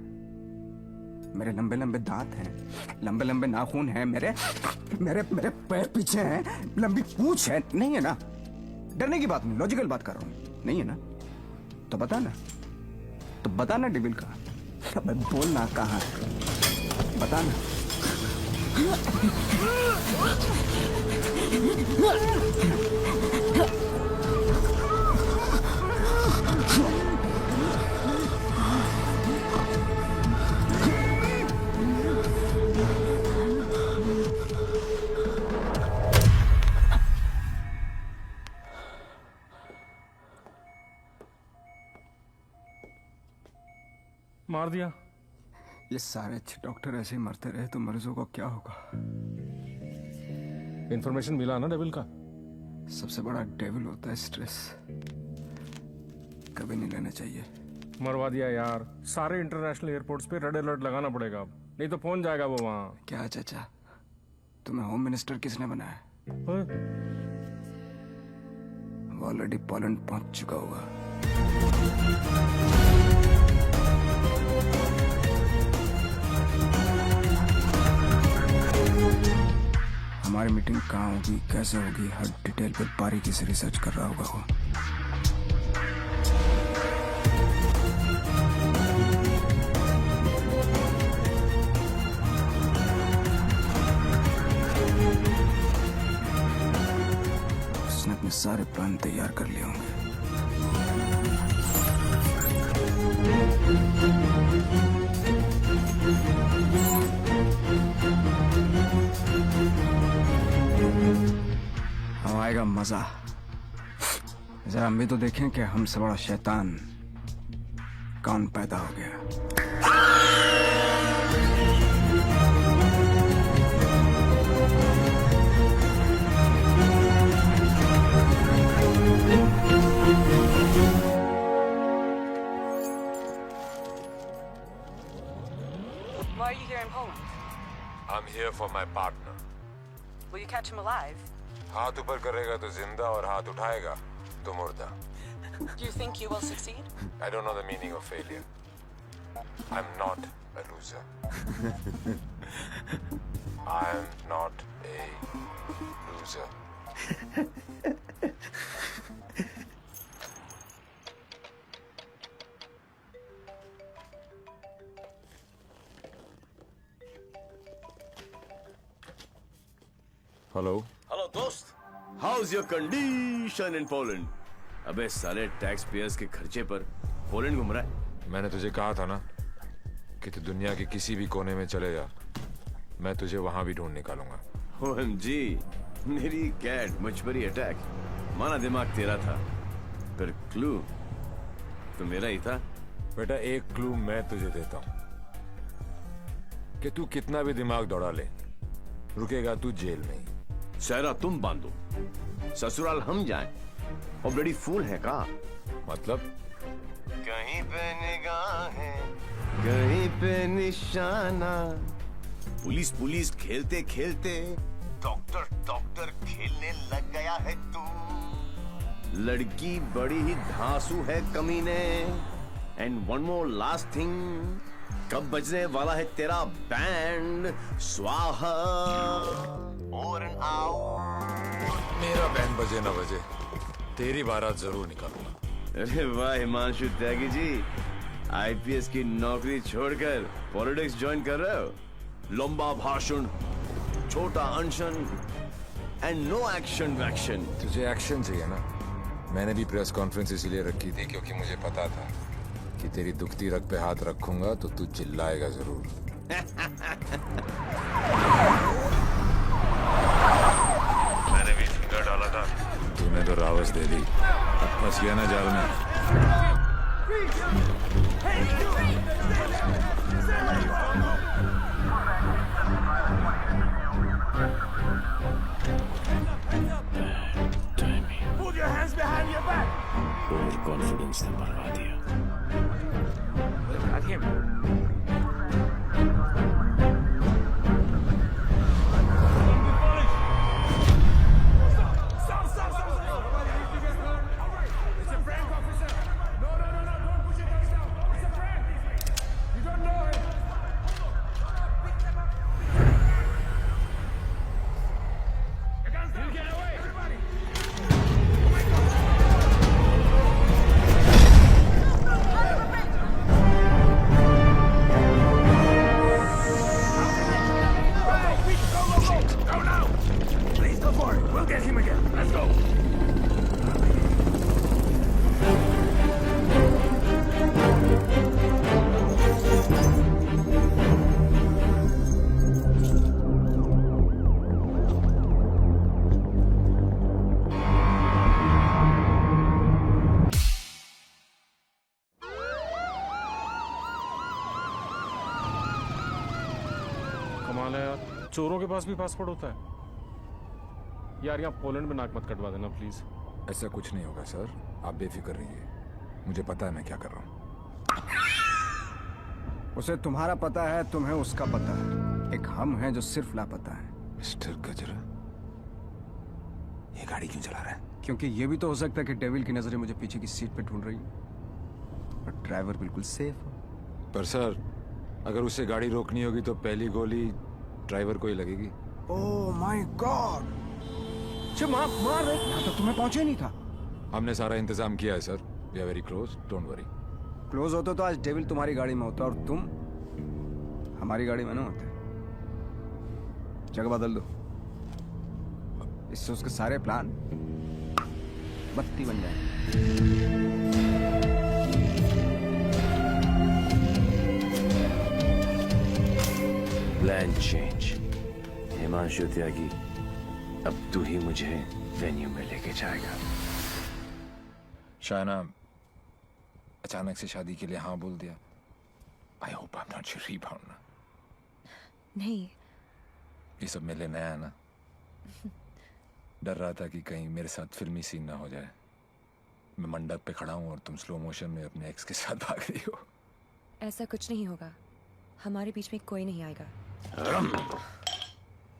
मेरे लंबे लंबे दांत हैं, लंबे लंबे नाखून हैं, मेरे मेरे मेरे पैर पीछे हैं, लंबी पूंछ है। नहीं है ना? डरने की बात नहीं, लॉजिकल बात कर रहा हूं। नहीं है ना? तो बता ना, तो बता ना डेविल कहाँ? बोलना कहाँ? बता ना। मार दिया। ये सारे अच्छे डॉक्टर ऐसे ही मरते रहे तो मरीजों को क्या होगा? इन्फॉर्मेशन मिला ना डेविल का? सबसे बड़ा डेविल होता है स्ट्रेस। कभी नहीं लेना चाहिए। मरवा दिया यार। सारे इंटरनेशनल एयरपोर्ट्स पे रेड अलर्ट लगाना पड़ेगा अब, नहीं तो फोन जाएगा वो वहां। क्या चाचा, तुम्हें होम मिनिस्टर किसने बनाया? वो ऑलरेडी पोलैंड पहुंच चुका होगा। हमारी मीटिंग कहाँ होगी, कैसे होगी, हर डिटेल पे बारीकी से रिसर्च कर रहा होगा वो। उसने अपने सारे प्लान तैयार कर लिए होंगे। अब आएगा मजा। जरा हम भी तो देखें कि हमसे बड़ा शैतान कौन पैदा हो गया। Why are you here in Poland? I'm here for my partner. Will you catch him alive? हाथ ऊपर करेगा तो जिंदा और हाथ उठाएगा तो मुर्दा। Do you think you will succeed? I don't know the meaning of failure. I'm not a loser. I'm not a loser. Hello hello दोस्त, how's your condition in Poland? अबे साले टैक्स पेयर्स के खर्चे पर पोलैंड घूम रहा है। मैंने तुझे कहा था ना कि तू दुनिया के किसी भी कोने में चले जा, मैं तुझे वहां भी ढूंढ निकालूंगा। OMG, मेरी कैट मुझ पर ही अटैक। माना दिमाग तेरा था, पर क्लू तो मेरा ही था। बेटा एक क्लू मैं तुझे देता हूं कि तू कितना भी दिमाग दौड़ा ले, रुकेगा तू जेल में ही। सहरा तुम बांधो, ससुराल हम जाएं, और ब्लडी फूल है का? मतलब कहीं पे निगाहें, कहीं पे निशाना। पुलिस पुलिस खेलते खेलते डॉक्टर डॉक्टर खेलने लग गया है तू। लड़की बड़ी ही धांसू है कमीने। And one more last thing, कब बजने वाला है तेरा बैंड? स्वाहा और मेरा बैंड बजे ना बजे, तेरी बारात जरूर निकालूंगा। अरे वाह हिमांशु त्यागी जी, आईपीएस की नौकरी छोड़कर पॉलिटिक्स ज्वाइन कर रहे हो? लंबा भाषण, छोटा अनशन एंड नो एक्शन वैक्शन। तुझे एक्शन चाहिए ना? मैंने भी प्रेस कॉन्फ्रेंस इसीलिए रखी थी क्योंकि मुझे पता था कि तेरी दुखती रग पे हाथ रखूंगा तो तू चिल्लाएगा जरूर। मैंने भी फिंगर डाला था, तूने तो रावस दे दी। अब फंस गया ना जाल में। Put your hands behind your back. Over confidence ने मरवा दिया। कमाल है यार, चोरों के पास भी पासपोर्ट होता है। यार यहाँ पोलैंड में नाक मत कटवा देना प्लीज। ऐसा कुछ नहीं होगा सर, आप बेफिक्र रहिए, मुझे पता है मैं क्या कर रहा हूँ। उसे तुम्हारा पता है, तुम्हें उसका पता है, एक हम हैं जो सिर्फ लापता है। मिस्टर गजरा, ये गाड़ी क्यों चला रहा है? क्योंकि ये भी तो हो सकता है कि डेविल की नजरें मुझे पीछे की सीट पे ढूंढ रही हैं और ड्राइवर बिल्कुल सेफ हो। पर सर, अगर उसे गाड़ी रोकनी होगी तो पहली गोली ड्राइवर को ही लगेगी। ओह माय गॉड, मार रहे, यहाँ तो तुम्हें पहुंचे नहीं था। हमने सारा इंतजाम किया है sir, we are very close, don't worry. Close होते तो आज डेविल तुम्हारी गाड़ी में होता और तुम हमारी गाड़ी में ना होते। जगह बदल दो, इससे उसके सारे प्लान बत्ती बन जाए। Plan change. हिमांशु त्यागी, अब तू ही मुझे वेन्यू में लेके जाएगा। शायना अचानक से शादी के लिए हाँ बोल दिया। I hope I am not शरीफ ना। नहीं, ये सब मेरे लिए नया है ना। डर रहा था कि कहीं मेरे साथ फिल्मी सीन ना हो जाए। मैं मंडप पे खड़ा हूँ और तुम स्लो मोशन में अपने एक्स के साथ भाग रही हो। ऐसा कुछ नहीं होगा, हमारे बीच में कोई नहीं आएगा।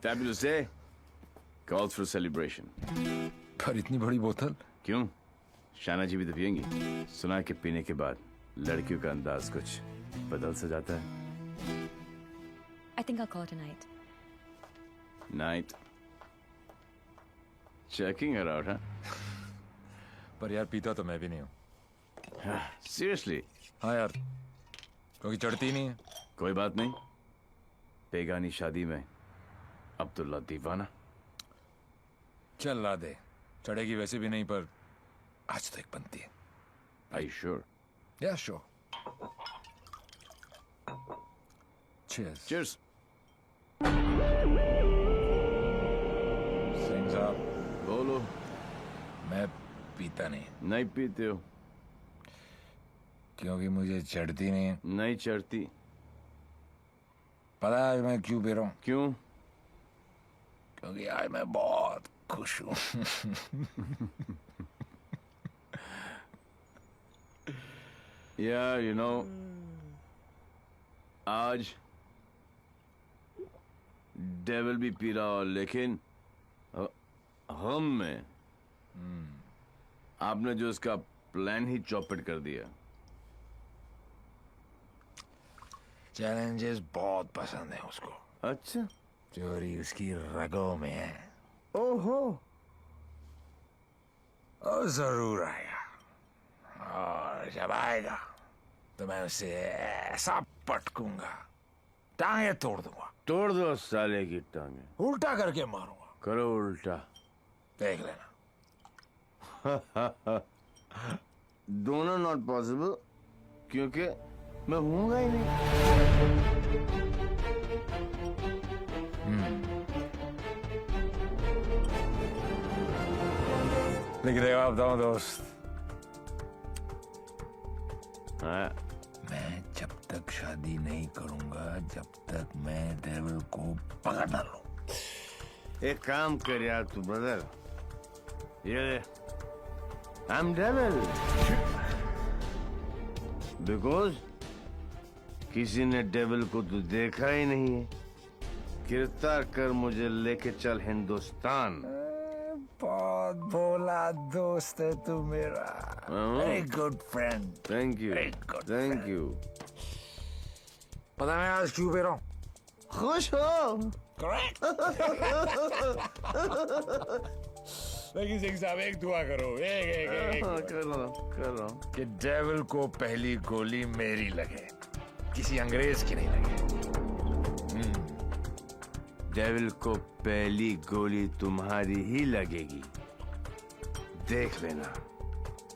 Fabulous day. Calls for celebration. पर इतनी बड़ी बोतल क्यों? शाना जी भी तो पियेंगी। सुना कि पीने के बाद लड़कियों का अंदाज कुछ बदल सा जाता है। I think I'll call it a night. Night. Checking her out, huh? पर यार पीता तो मैं भी नहीं हूँ। Seriously? हाँ यार, क्योंकि चढ़ती नहीं है। कोई बात नहीं, बेगानी शादी में अब्दुल्ला दीवाना। चल ला दे, चढ़ेगी वैसे भी नहीं, पर आज तो एक बनती है। Are you sure? Yeah, sure. Cheers. Cheers. Singh साहब, बोलो। मैं पीता नहीं। नहीं पीते हो? क्योंकि मुझे चढ़ती नहीं है। नहीं चढ़ती। पता है मैं क्यों पी रहा हूँ? क्यों? क्योंकि आज मैं बहुत खुश हूँ। Yeah, you know, आज डेविल भी पी रहा हो, लेकिन हम में आपने जो इसका प्लान ही चौपट कर दिया। चैलेंजेस बहुत पसंद है उसको। अच्छा, चोरी उसकी रगों में है। ओहो, और जरूर आएगा, और जब आएगा तो मैं उसे ऐसा पटकूंगा, टांगे तोड़ दूंगा। तोड़ दो साले की टांगे। उल्टा करके मारूंगा। करो उल्टा, देख लेना। दोनों नॉट पॉसिबल, क्योंकि मैं हूंगा ही नहीं। लेकिन जवाब बताऊं दोस्त, मैं जब तक शादी नहीं करूंगा जब तक मैं डेविल को पकड़ ना लूं। एक काम कर यार तू ब्रदर, ये आई एम डेविल बिकॉज किसी ने डेविल को तो देखा ही नहीं है। गिरफ्तार कर मुझे लेके चल हिंदुस्तान। बहुत भोला दोस्त है तू मेरा। Very good friend. Thank you, thank you. पता मैं आज क्यों पी रहा हूँ? खुश हो? करेक्ट। लेकिन सिंह साहब एक दुआ करो, एक कर रहा हूँ कि डेविल को पहली गोली मेरी लगे, किसी अंग्रेज की नहीं लगे। डेविल को पहली गोली तुम्हारी ही लगेगी, देख लेना।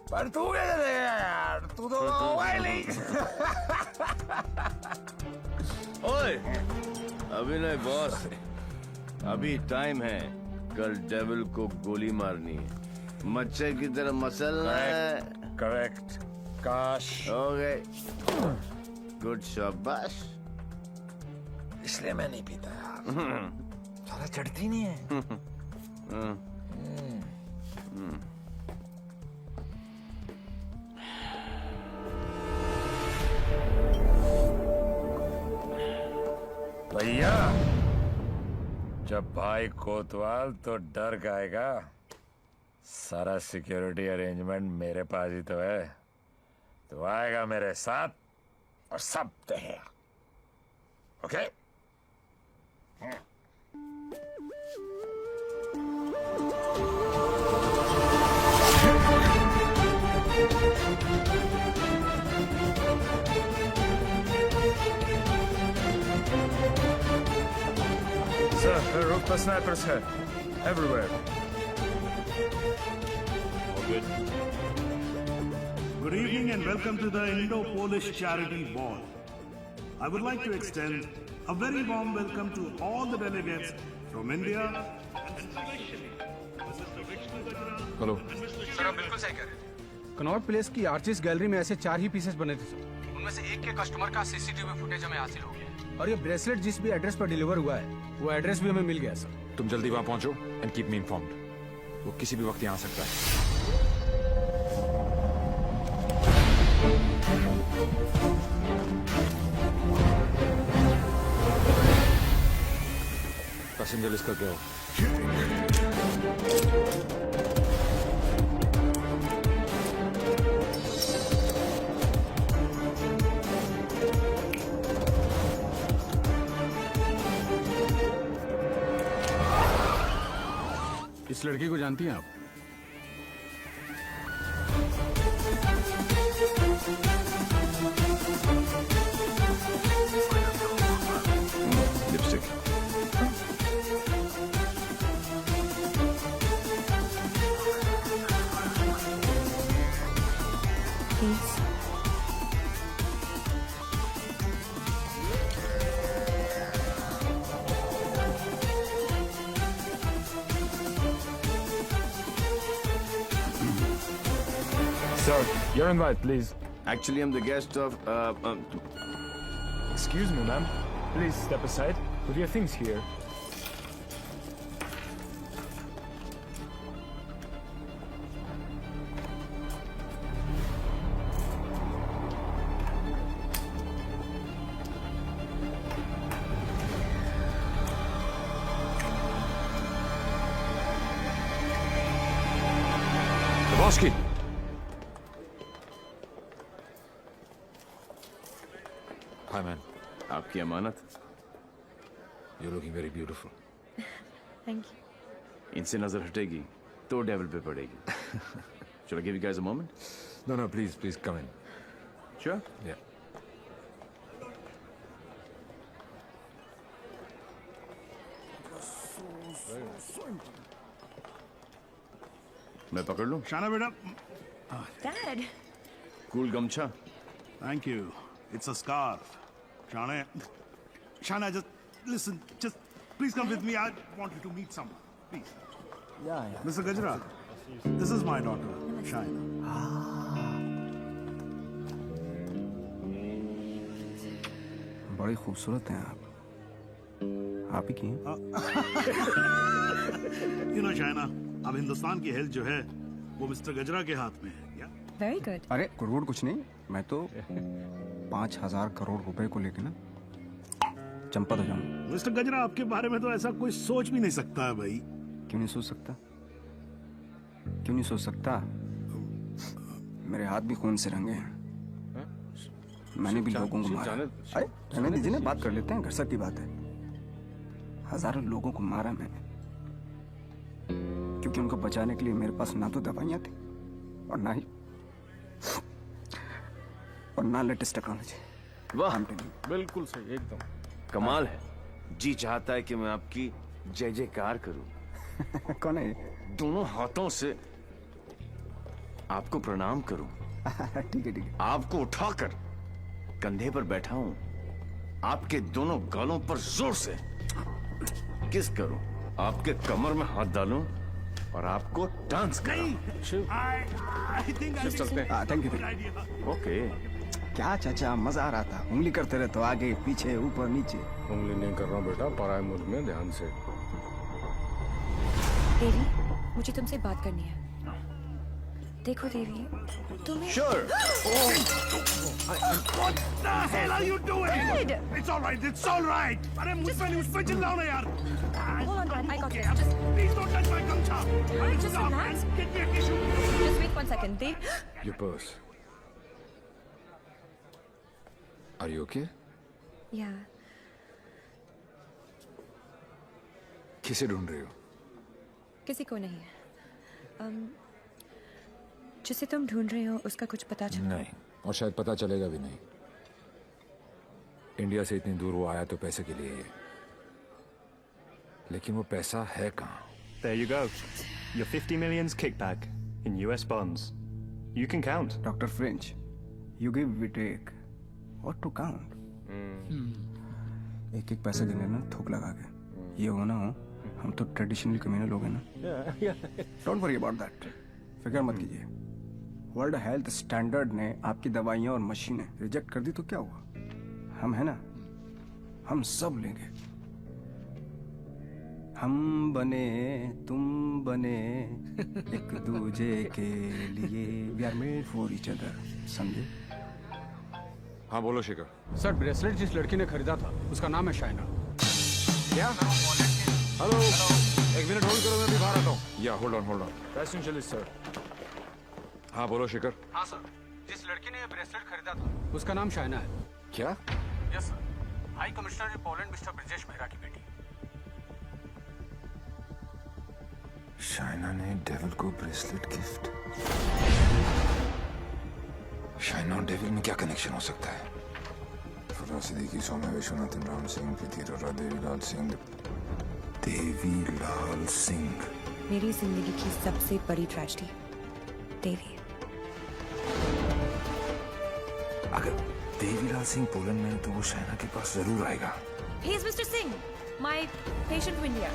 पर तू कैसे देगा यार, तू तो मोबाइल ही। ओए, अभी नहीं बॉस, अभी टाइम है। कल डेविल को गोली मारनी है, मच्छर की तरह मसलना है। करेक्ट। काश। हो गए। गुड शाबाश। इसलिए मैं नहीं पीता यार। साला चढ़ती नहीं है। भैया, जब भाई कोतवाल तो डर गाएगा। सारा सिक्योरिटी अरेंजमेंट मेरे पास ही तो है। तो आएगा मेरे साथ और सब देगा। Okay? Sir, the roof the snipers है everywhere. Good evening and welcome to the Indo-Polish Charity Ball. I would like to extend a very warm welcome to all the delegates from India. Hello sir, आप बिल्कुल सही कह रहे थे। Connaught place की artist gallery में ऐसे 4 ही pieces बने थे सर। उनमें से एक के कस्टमर का सीसीटीवी फुटेज हमें हासिल हो गया और ये ब्रेसलेट जिस भी एड्रेस पर डिलीवर हुआ है वो एड्रेस भी हमें मिल गया सर। तुम जल्दी वहां पहुंचो एंड कीप मी इन्फॉर्म्ड। वो किसी भी वक्त यहाँ आ सकता है। पैसेंजर लिस्ट करके आओ। इस लड़की को जानती हैं आप? Lipstick. Sir, your invite, please. Actually, I'm the guest of. Excuse me, ma'am. Please step aside. Put your things here. Lebowski. Hi, man. आपकी अमानत। You're looking very beautiful. Thank you. इनसे नजर हटेगी तो डेविल पे पड़ेगी। Shall I give you guys a moment? No, no, please, please come in. Sure. Yeah. मैं पकड़ लूं? शाना बेटा। Dad. कूल गमछा। Thank you. It's a scarf. Shana, just listen. Just please come with me. I want you to meet someone. Please. Yeah. Mr. Gajra, this is my daughter, Shana. बड़ी खूबसूरत हैं आप। आप ही की हैं? You know, Shana, अब हिंदुस्तान की health जो है वो मिस्टर गजरा के हाथ में है। Very good. अरे करोड़ कुछ नहीं, मैं तो 5,000 करोड़ रुपए को लेके ना चंपा तो जाऊं। मिस्टर गजरा, आपके बारे में तो ऐसा कोई सोच भी नहीं सकता है भाई। क्यों नहीं सोच सकता? क्यों नहीं सोच सकता? मेरे हाथ भी खून से रंगे हैं। मैंने भी लोगों को मारा। अरे रहने दीजिए ना, बात कर लेते हैं, घर सब की बात है। हजारों लोगों को मारा मैंने, क्योंकि उनको बचाने के लिए मेरे पास ना तो दवाइयां थी और ना लेटेस्ट टेक्नोलॉजी। वाह, बिल्कुल सही, एकदम कमाल है। जी चाहता है कि मैं आपकी जय जयकार करूं। कौन है? दोनों हाथों से आपको प्रणाम करूं। ठीक है। आपको उठाकर कंधे पर बैठा हूं, आपके दोनों गालों पर जोर से किस करूं, आपके कमर में हाथ डालूं और आपको डांस कराऊं। I think चलते हैं। Thank you. ओके। क्या चाचा, मजा आ रहा था। उंगली करते रहे तो आगे पीछे ऊपर नीचे। उंगली नहीं कर रहा हूँ बेटा, पराये मुल्क में ध्यान से। देवी, मुझे तुमसे बात करनी है। देखो देवी, तुम्हें Sure. What the hell are you doing? Dad! It's all right. It's all right. अरे मुझ पे चिल्लाओ ना यार. Hold on, Dad. I got Okay, this. Just please don't touch my gamcha. Just relax. Get me a tissue. Just wait 1 second. Dev, Your purse. Are you okay? yeah. किसे ढूंढ रही हो? किसी को नहीं। जिसे तुम ढूंढ रहे हो उसका कुछ पता चला? नहीं, और शायद पता चलेगा भी नहीं। इंडिया से इतनी दूर वो आया तो पैसे के लिए, लेकिन वो पैसा है कहाँ? There you go. Your 50 million's kickback in US bonds. You can count. Dr. French, you give, we take. What to count? एक एक पैसे देने ना थूक लगा के। ये हो ना हो, हम तो ट्रेडिशनल कम्युनल लोग हैं ना। Don't worry about that. फिक्र मत कीजिए। वर्ल्ड हेल्थ स्टैंडर्ड ने आपकी दवाइयाँ और मशीनें रिजेक्ट कर दी तो क्या हुआ? हम है ना, हम सब लेंगे। हम बने तुम बने एक दूजे के लिए, we are made for each other, समझे? हाँ बोलो शिखर। सर, ब्रेसलेट जिस लड़की ने खरीदा था उसका नाम है शाइना। क्या? हेलो, एक मिनट होल्ड करो, मैं भी बाहर आता हूँ। या hold on. Passenger list sir. हाँ बोलो शिखर। हाँ सर, जिस लड़की ने ये ब्रेसलेट खरीदा था उसका नाम शाइना है। क्या? Yes sir, high commissioner in Poland mister Brijesh Mehra की बेटी। शाइना ने डेविल को ब्रेसलेट गिफ्ट। शाइना और डेविल में क्या कनेक्शन हो सकता है? फुरा सिद्दीकी, सौम्या विश्वनाथन, राम सिंह, प्रीति अरोरा, देवीलाल सिंह। देवीलाल सिंह, मेरी जिंदगी की सबसे बड़ी ट्रेजेडी, देवी। अगर देवीलाल सिंह पोलैंड में है तो वो शाइना के पास जरूर आएगा। He is Mr. Singh, my patient from India.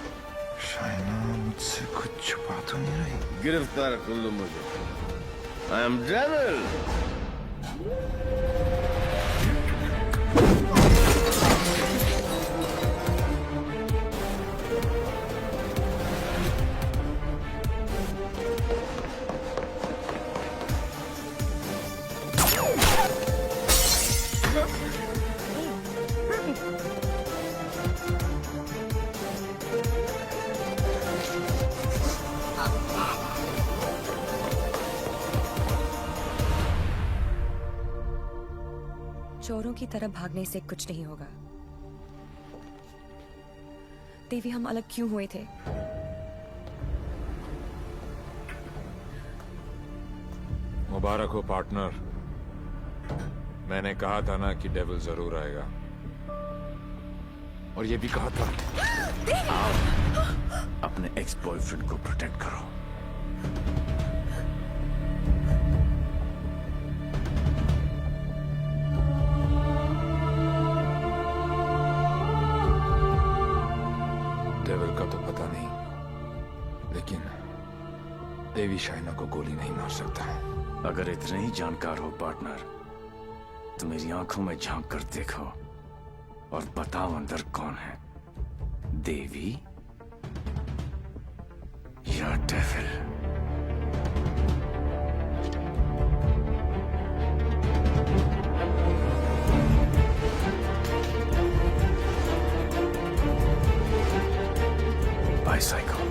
Shaina मुझसे कुछ छुपा तो नहीं रही? गिरफ्तार कर लो मुझे। I am devil. चोरों की तरह भागने से कुछ नहीं होगा। देवी, हम अलग क्यों हुए थे? मुबारक हो पार्टनर। मैंने कहा था ना कि डेविल जरूर आएगा, और ये भी कहा था। अपने एक्स बॉयफ्रेंड को प्रोटेक्ट करो। डेविल का तो पता नहीं, लेकिन देवी शाइना को गोली नहीं मार सकता। अगर इतने ही जानकार हो पार्टनर, तो मेरी आंखों में झांक कर देखो और बताओ अंदर कौन है, देवी या devil? Bicycle.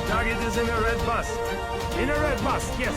Target is in a red bus. In a red bus, yes.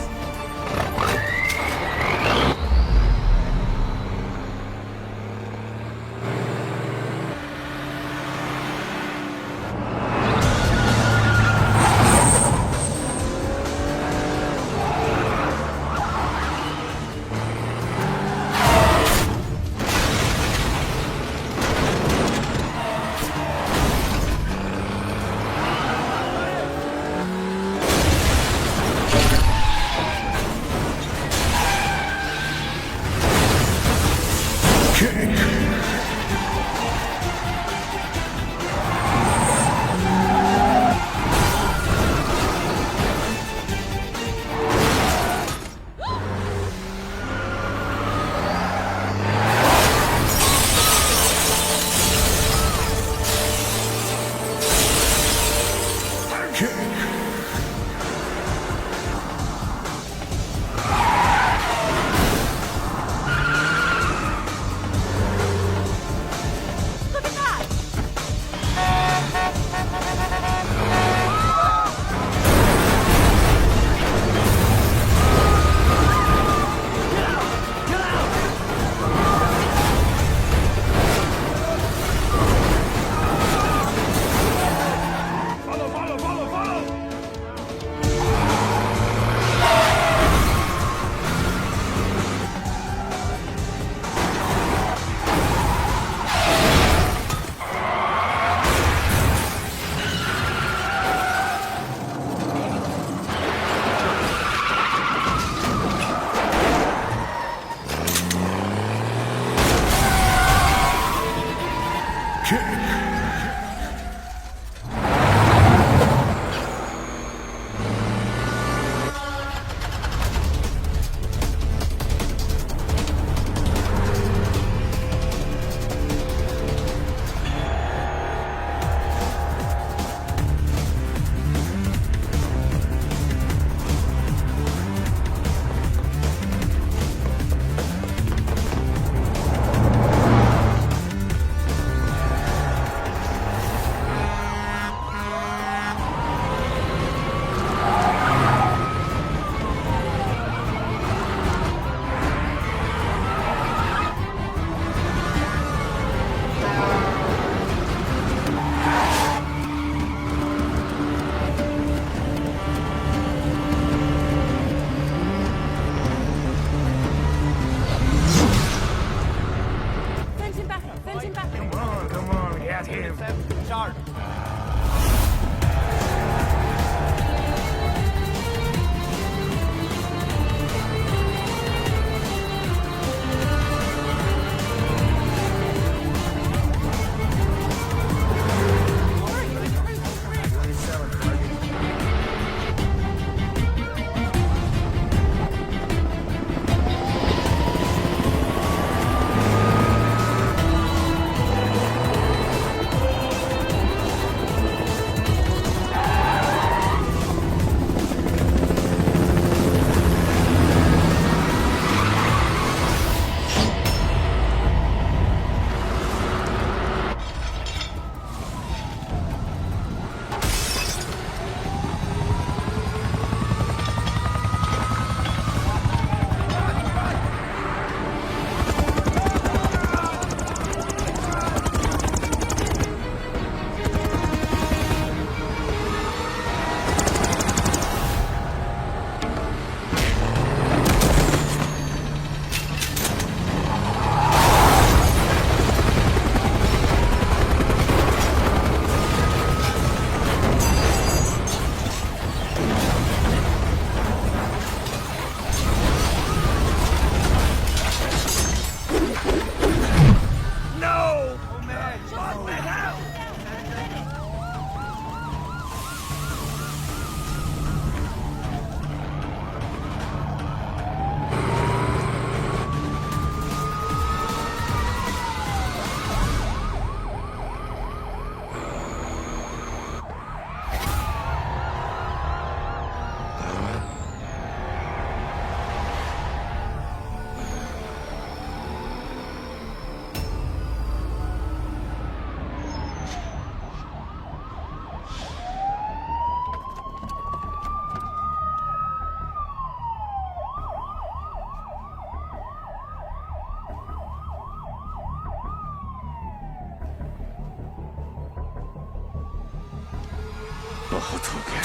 बहुत हो गया।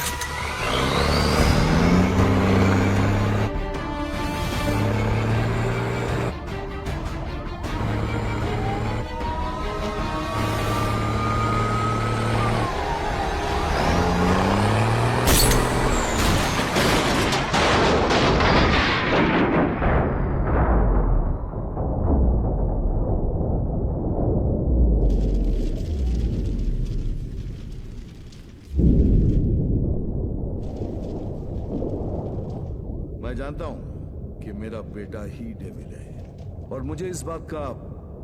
मैं जानता हूं कि मेरा बेटा ही डेविल है और मुझे इस बात का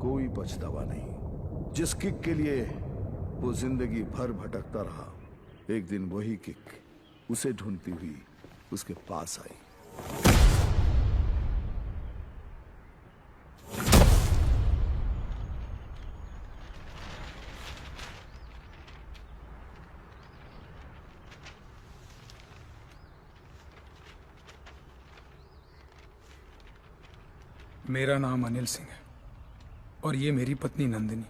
कोई पछतावा नहीं। जिस किक के लिए वो जिंदगी भर भटकता रहा, एक दिन वही किक उसे ढूंढती हुई उसके पास आई। मेरा नाम अनिल सिंह है और ये मेरी पत्नी नंदिनी।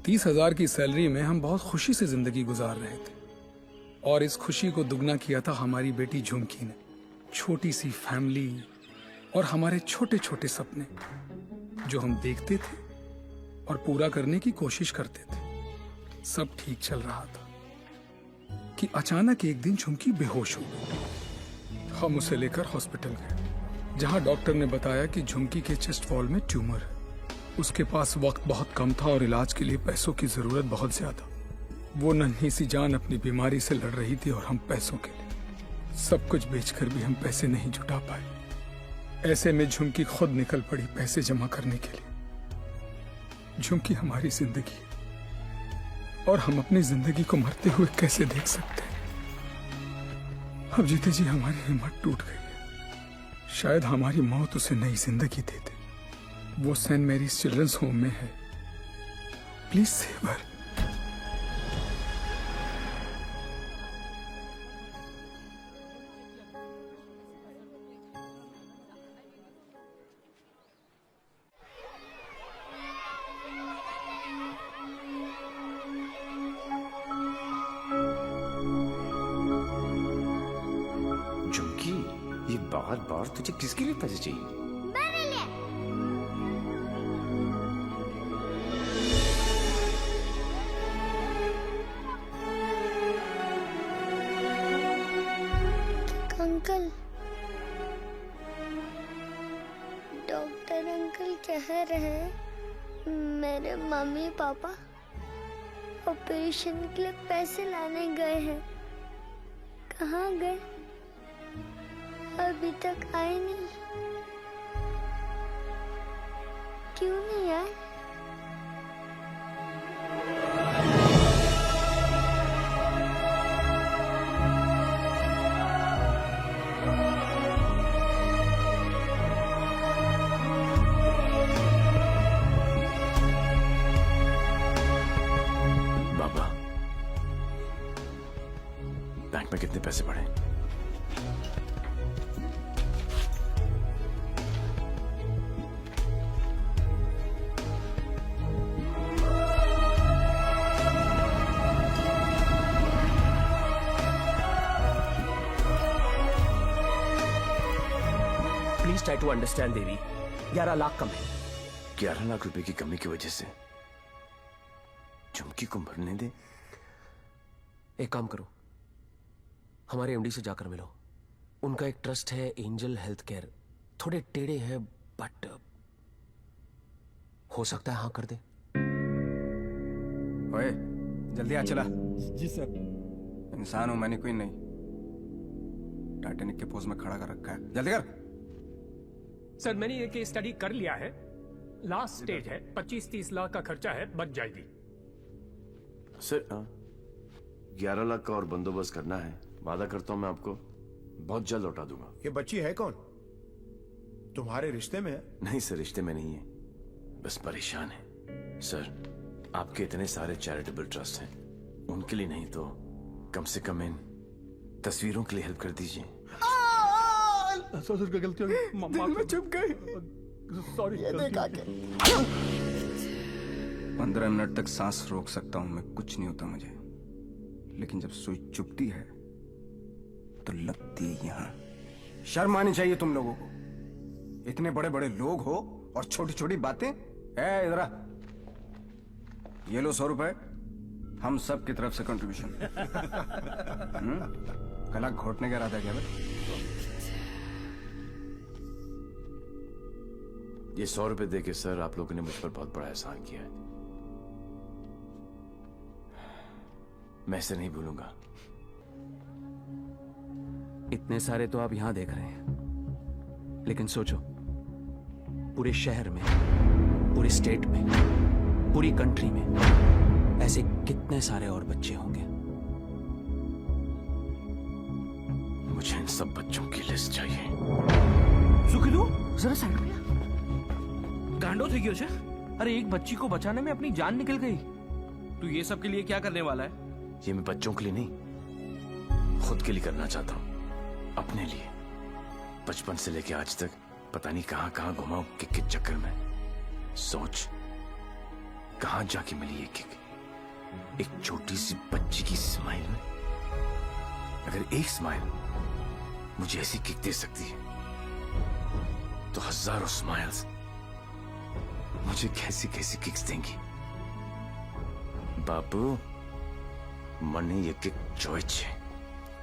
30,000 की सैलरी में हम बहुत खुशी से जिंदगी गुजार रहे थे और इस खुशी को दुगना किया था हमारी बेटी झुमकी ने। छोटी सी फैमिली और हमारे छोटे छोटे सपने जो हम देखते थे और पूरा करने की कोशिश करते थे। सब ठीक चल रहा था कि अचानक एक दिन झुमकी बेहोश हो गई। हम उसे लेकर हॉस्पिटल गए जहां डॉक्टर ने बताया कि झुमकी के चेस्ट वॉल में ट्यूमर है। उसके पास वक्त बहुत कम था और इलाज के लिए पैसों की जरूरत बहुत ज्यादा। वो नन्ही सी जान अपनी बीमारी से लड़ रही थी और हम पैसों के लिए सब कुछ बेचकर भी हम पैसे नहीं जुटा पाए। ऐसे में झुमकी खुद निकल पड़ी पैसे जमा करने के लिए। झुमकी हमारी जिंदगी है और हम अपनी जिंदगी को मरते हुए कैसे देख सकते हैं। अब जीते जी हमारी हिम्मत टूट गई। शायद हमारी मौत उसे नई जिंदगी दे दे। वो सेंट मैरीज चिल्ड्रंस होम में है। Please save her. झुमकी, ये बार बार तुझे किसके लिए पैसे चाहिए? मेरे लिए। अंकल, डॉक्टर अंकल कह रहे हैं मेरे मम्मी पापा ऑपरेशन के लिए पैसे लाने गए हैं। कहाँ गए? अभी तक आए नहीं। क्यों नहीं आए? बाबा, बैंक में कितने पैसे पड़े? प्लीज ट्राई टू अंडरस्टैंड देवी। 11 लाख कम है। 11 लाख रुपए की कमी की वजह से झुमकी को मरने दे। एक काम करो, हमारे एमडी से जाकर मिलो। उनका एक ट्रस्ट है एंजल हेल्थ केयर। थोड़े टेढ़े हैं बट हो सकता है हाँ कर दे। ओए, जल्दी आ चला। जी सर। इंसान हूं मैंने, कोई नहीं। टाइटैनिक के पोज में खड़ा कर रखा है। जल्दी कर। सर मैंने ये केस स्टडी कर लिया है। लास्ट स्टेज है। 25-30 लाख का खर्चा है, बच जाएगी। सर 11 लाख का और बंदोबस्त करना है। वादा करता हूं मैं आपको बहुत जल्द लौटा दूंगा। ये बच्ची है कौन? तुम्हारे रिश्ते में है? नहीं सर, रिश्ते में नहीं है, बस परेशान है। सर आपके इतने सारे चैरिटेबल ट्रस्ट हैं, उनके लिए नहीं तो कम से कम इन तस्वीरों के लिए हेल्प कर दीजिए। ससुर की गलती होगी। दिल में चुप गई। सॉरी। ये देखा के 15 मिनट तक सांस रोक सकता हूं मैं, कुछ नहीं होता मुझे। लेकिन जब सुई चुभती है तो लगती है यहां। शर्म आनी चाहिए तुम लोगों को। इतने बड़े बड़े लोग हो और छोटी छोटी बातें। इधर आ, ये लो 100 रुपए, हम सब की तरफ से कंट्रीब्यूशन। कला घोटने का इरादा क्या भाई? ये 100 रुपए देके सर आप लोगों ने मुझ पर बहुत बड़ा एहसान किया है। मैं इसे नहीं भूलूंगा। इतने सारे तो आप यहां देख रहे हैं, लेकिन सोचो पूरे शहर में, पूरे स्टेट में, पूरी कंट्री में ऐसे कितने सारे और बच्चे होंगे। मुझे इन सब बच्चों की लिस्ट चाहिए। सुखिलू जरा साइड में गांडो थी क्यों? अरे एक बच्ची को बचाने में अपनी जान निकल गई। तू ये सब के लिए क्या करने वाला है? ये मैं बच्चों के लिए नहीं, खुद के लिए करना चाहता हूं। अपने लिए। बचपन से लेके आज तक पता नहीं कहां कहां घुमा हूं किक के चक्कर में। सोच कहां जाके मिली ये किक? एक छोटी सी बच्ची की स्माइल में। अगर एक स्माइल मुझे ऐसी किक दे सकती है तो हजारों स्माइल्स मुझे कैसी कैसी किक्स देंगी। बाबू मने ये किक चॉइस है।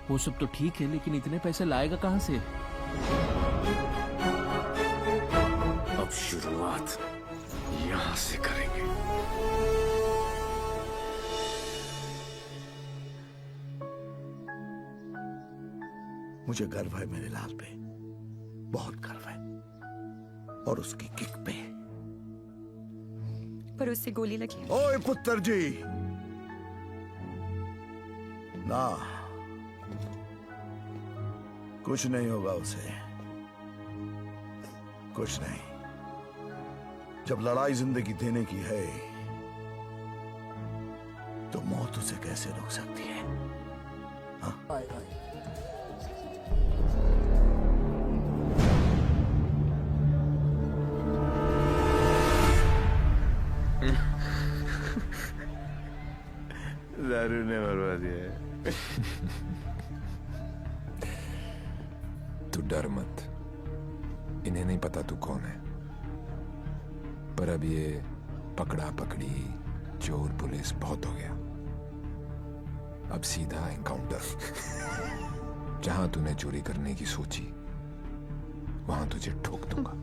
वो सब तो ठीक है, लेकिन इतने पैसे लाएगा कहां से? अब शुरुआत यहां से करेंगे। मुझे गर्व है मेरे लाल पे, बहुत गर्व है, और उसकी किक पे। पर उससे गोली लगी। ओए पुत्र जी, ना कुछ नहीं होगा उसे, कुछ नहीं। जब लड़ाई जिंदगी देने की है तो मौत उसे कैसे रोक सकती है? हाँ? दारू ने मरवा दिया। तू डर मत, इन्हें नहीं पता तू कौन है। पर अब ये पकड़ा पकड़ी चोर पुलिस बहुत हो गया। अब सीधा एनकाउंटर। जहां तूने चोरी करने की सोची वहां तुझे ठोक दूंगा।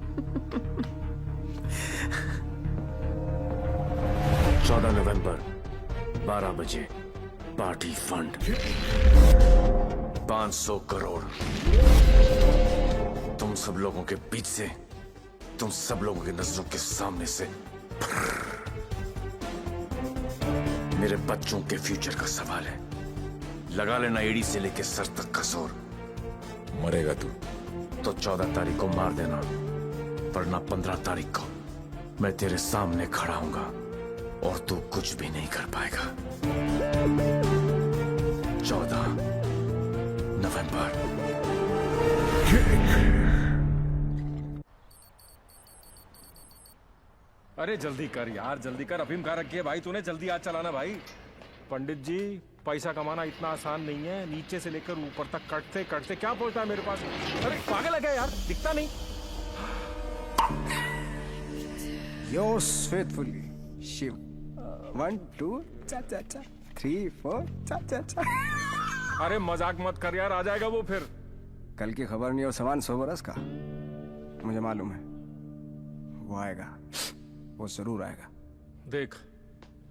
14 नवंबर 12 बजे पार्टी फंड 500 करोड़ तुम सब लोगों के बीच से, तुम सब लोगों की नजरों के सामने से। मेरे बच्चों के फ्यूचर का सवाल है। लगा लेना एड़ी से लेके सर तक का जोर। मरेगा तू तो 14 तारीख को मार देना, वरना 15 तारीख को मैं तेरे सामने खड़ा हूंगा और तू कुछ भी नहीं कर पाएगा। 14 नवंबर। अरे जल्दी कर यार, जल्दी कर। अफीम कहाँ रखी है भाई तूने? जल्दी आज चलाना भाई। पंडित जी, पैसा कमाना इतना आसान नहीं है। नीचे से लेकर ऊपर तक कटते कटते क्या पहुंचता है मेरे पास? अरे पागल है क्या यार? दिखता नहीं। Yours faithfully, Shiv. 1 2 चा चा चा 3 4 चा चा चा। अरे मजाक मत कर यार, आ जाएगा वो फिर। कल की खबर नहीं और सामान 100 बरस का। मुझे मालूम है वो आएगा, वो जरूर आएगा। देख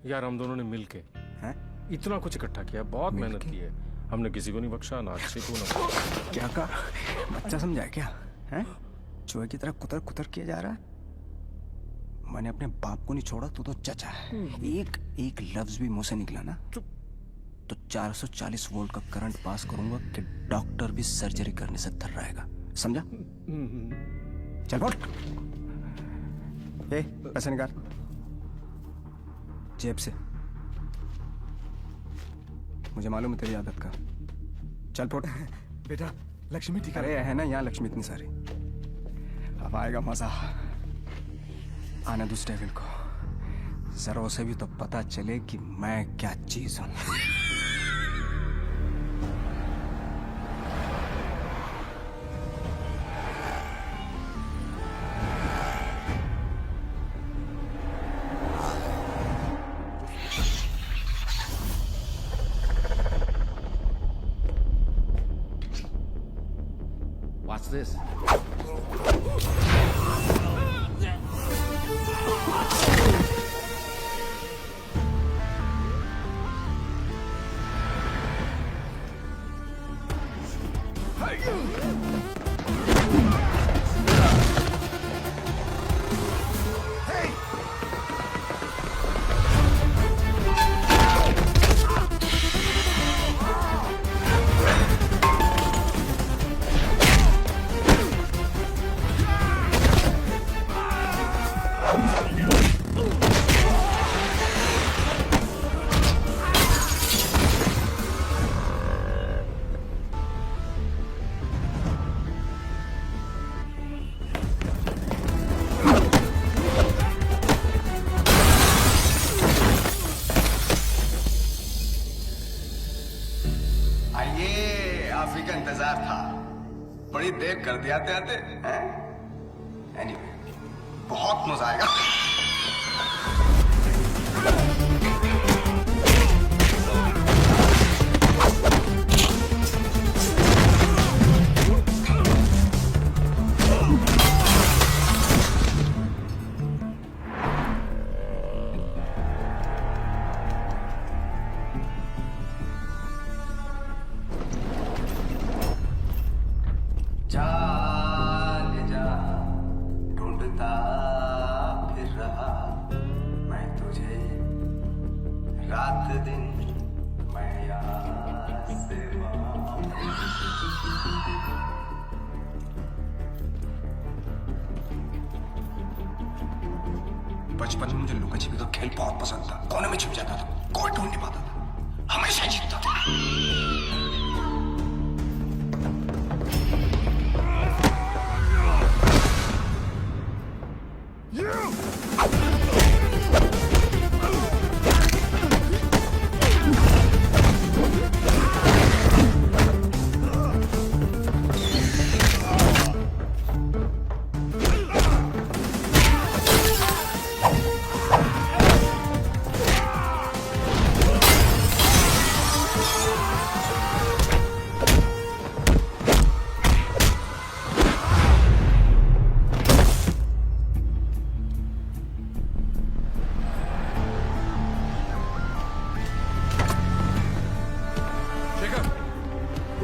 यार, हम दोनों ने मिलके इतना कुछ इकट्ठा किया, बहुत मेहनत की है हमने। किसी को नहीं बख्शा, ना अच्छे को ना। क्या कहा? बच्चा समझा है क्या? हैं? चूहे की तरह कुतर कुतर किया जा रहा है। मैंने अपने बाप को नहीं छोड़ा, तू तो चचा है। एक लफ्ज भी मुंह से निकला ना तो 440 वोल्ट का करंट पास करूंगा कि डॉक्टर भी सर्जरी करने से थर रहेगा। समझा? चल बोल। पैसे निकाल जेब से। मुझे मालूम है तेरी आदत का। चल फोट। बेटा लक्ष्मी ठीक अरे है ना यहाँ लक्ष्मी इतनी सारी। अब आएगा मजा। आने दो उस डेविल को, जरा उसे भी तो पता चले कि मैं क्या चीज हूं। What's this? आइए, आप ही का इंतजार था। बड़ी देर कर दिया आते आते हैं? एनीवे, बहुत मजा आएगा। जाने जा, ढूंढता फिर रहा मैं तुझे, रात दिन मैं यहाँ से वहाँ। बचपन में मुझे लुका छिपी का खेल बहुत पसंद था। कोने में छिप जाता था, कोई ढूंढ नहीं पाता था, हमेशा जीतता था।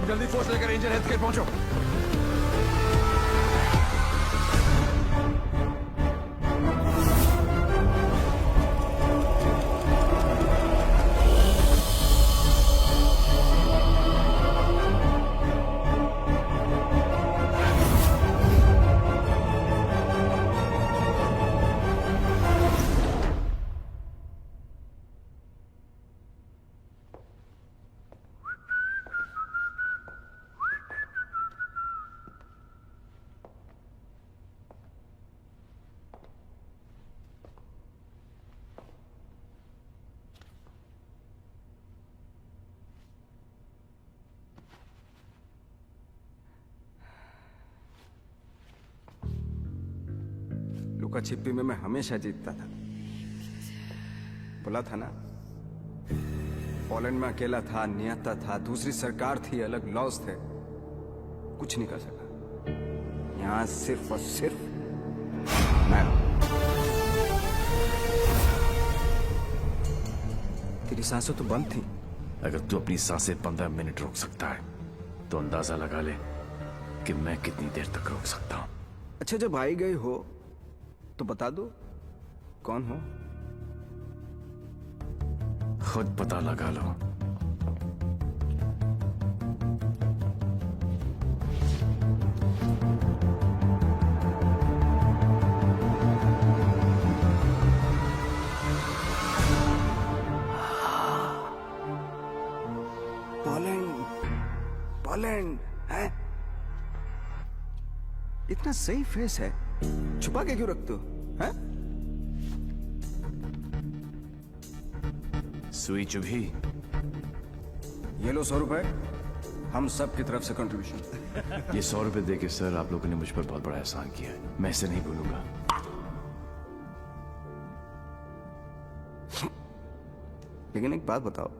जल्दी फोर्स लेकर रेंजर हेल्थ केयर पहुंचो। लुका छिपी में मैं हमेशा जीतता था। बोला था ना, पोलैंड में अकेला था, नियता था, दूसरी सरकार थी, अलग लॉज थे, कुछ नहीं कर सका। यहां सिर्फ और सिर्फ मैं। तेरी सांसें तो बंद थी। अगर तू अपनी सांसें 15 मिनट रोक सकता है तो अंदाजा लगा ले कि मैं कितनी देर तक रोक सकता हूं। अच्छा, जब आई गई हो तो बता दो कौन हो। खुद पता लगा लो। पोलैंड है? इतना सही फेस है, छुपा के क्यों रखते हो? हैं? सुई चुभी। ये लो 100 रुपए, हम सब की तरफ से कंट्रीब्यूशन। ये 100 रुपए देके सर, आप लोगों ने मुझ पर बहुत बड़ा एहसान किया है, मैं इसे नहीं भूलूंगा। लेकिन एक बात बताओ,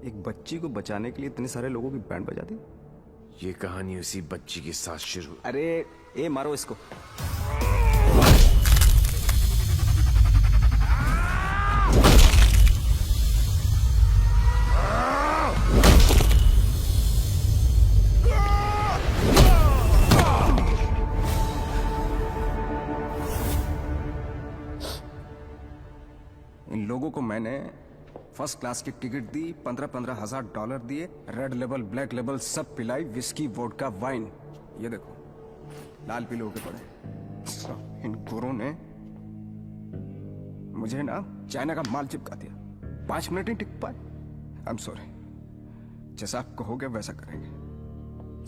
एक बच्ची को बचाने के लिए इतने सारे लोगों की बैंड बजा दी? ये कहानी उसी बच्ची के साथ शुरू। अरे ए मारो इसको। इन लोगों को मैंने फर्स्ट क्लास की टिकट दी, 15-15 हजार $15 दिए, रेड लेबल ब्लैक लेबल सब पिलाई, विस्की वोडका वाइन। ये देखो लाल पीले होके पड़े। इन गोरों ने मुझे ना चाइना का माल चिपका दिया। 5 मिनट ही टिक पाए। आई एम सॉरी, जैसा आप कहोगे वैसा करेंगे।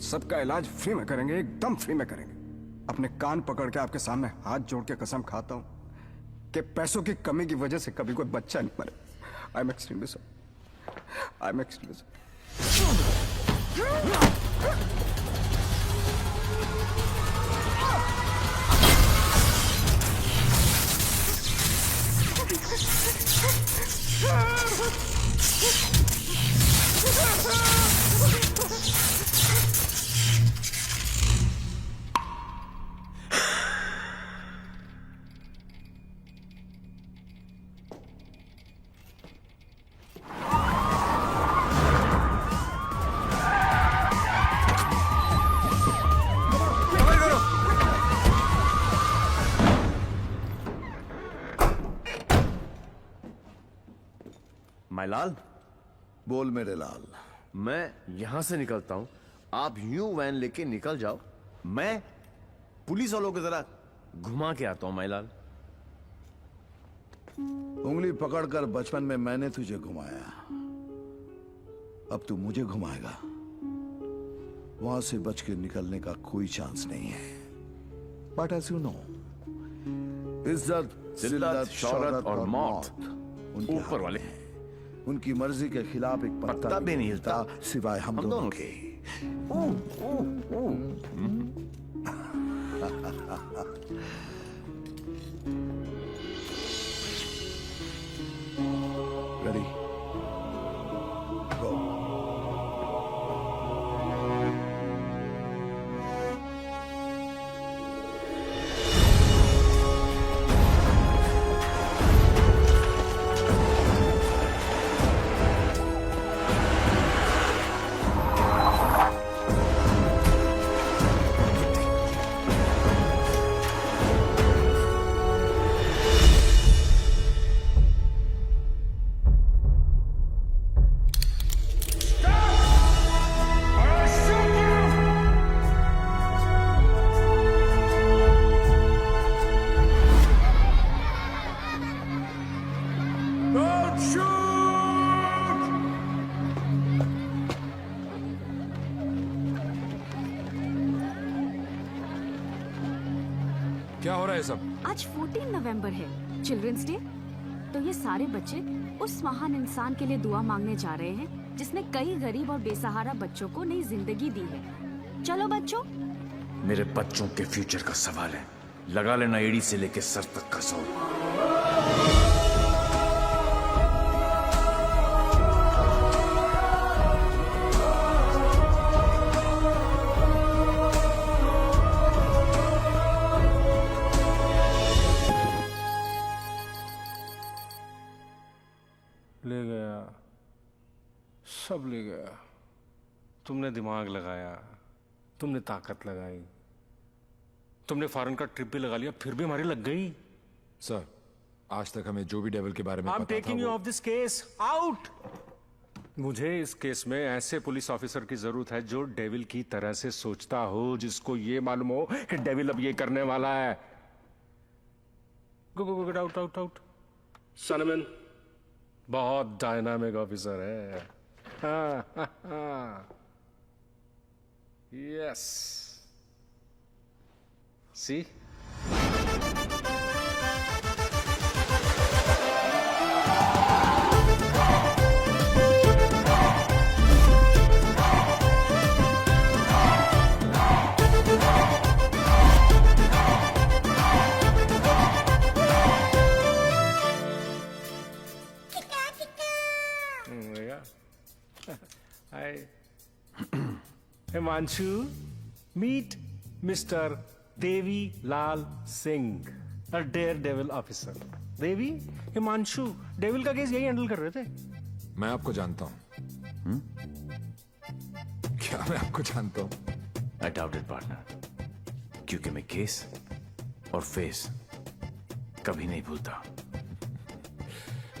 सबका इलाज फ्री में करेंगे, एकदम फ्री में करेंगे। अपने कान पकड़ के आपके सामने हाथ जोड़ के कसम खाता हूं कि पैसों की कमी की वजह से कभी कोई बच्चा नहीं मरे। I am extremely sorry. I am extremely my लाल। बोल मेरे लाल। मैं यहां से निकलता हूं, आप यूं वैन लेके निकल जाओ, मैं पुलिस वालों की तरह घुमा के आता हूं माय लाल। उंगली पकड़कर बचपन में मैंने तुझे घुमाया, अब तू मुझे घुमाएगा। वहां से बच के निकलने का कोई चांस नहीं है। बट एज यू नो, इज्जत, जिल्लत, शौहरत और मौत उनके ऊपर वाले हैं। उनकी मर्जी के खिलाफ एक पत्ता भी नहीं हिलता सिवाय हम दोनों के। रेडी, गो। क्या हो रहा है सब? आज 14 नवंबर है, चिल्ड्रंस डे। तो ये सारे बच्चे उस महान इंसान के लिए दुआ मांगने जा रहे हैं जिसने कई गरीब और बेसहारा बच्चों को नई जिंदगी दी है। चलो बच्चों। मेरे बच्चों के फ्यूचर का सवाल है, लगा लेना एड़ी से लेके सर तक का जोर। ले गया, सब ले गया। तुमने दिमाग लगाया, तुमने ताकत लगाई, तुमने फॉरेन का ट्रिप भी लगा लिया, फिर भी हमारी लग गई। सर, आज तक हमें जो भी डेविल के बारे में आई एम पता था taking you of this case out. मुझे इस केस में ऐसे पुलिस ऑफिसर की जरूरत है जो डेविल की तरह से सोचता हो, जिसको ये मालूम हो कि डेविल अब ये करने वाला है। Go go go, out out out. Sanman बहुत डायनामिक ऑफिसर है। Yes, see Himanshu, meet mister Devi Lal Singh, a daredevil officer. Devi, Himanshu devil का केस यही हैंडल कर रहे थे। मैं आपको जानता हूं। क्या मैं आपको जानता हूं? आई डाउट इट पार्टनर, क्योंकि मैं केस और फेस कभी नहीं भूलता।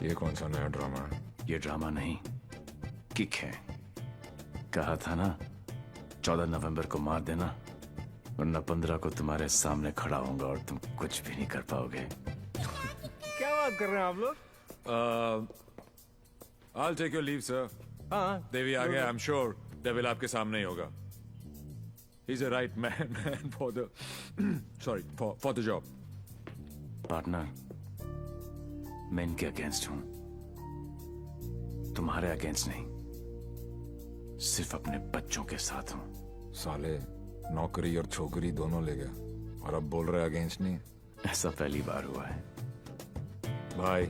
ये कौन सा नया ड्रामा है? ये ड्रामा नहीं, किक है। कहा था ना 14 नवंबर को मार देना, वरना 15 को तुम्हारे सामने खड़ा होऊंगा और तुम कुछ भी नहीं कर पाओगे। क्या बात कर रहे हैं आप लोग? I'll take your leave, sir. हाँ, देवी आ गया। I'm sure डेविल आपके सामने ही होगा। He's a right man for the for the job. Partner, मैं इनके अगेंस्ट हूं, तुम्हारे अगेंस्ट नहीं, सिर्फ अपने बच्चों के साथ हूं। साले नौकरी और छोकरी दोनों ले गया और अब बोल रहे अगेंस्ट नहीं। ऐसा पहली बार हुआ है। भाई,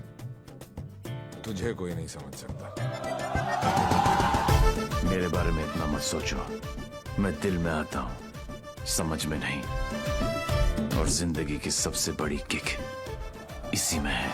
तुझे कोई नहीं समझ सकता। मेरे बारे में इतना मत सोचो, मैं दिल में आता हूं, समझ में नहीं। और जिंदगी की सबसे बड़ी किक इसी में है।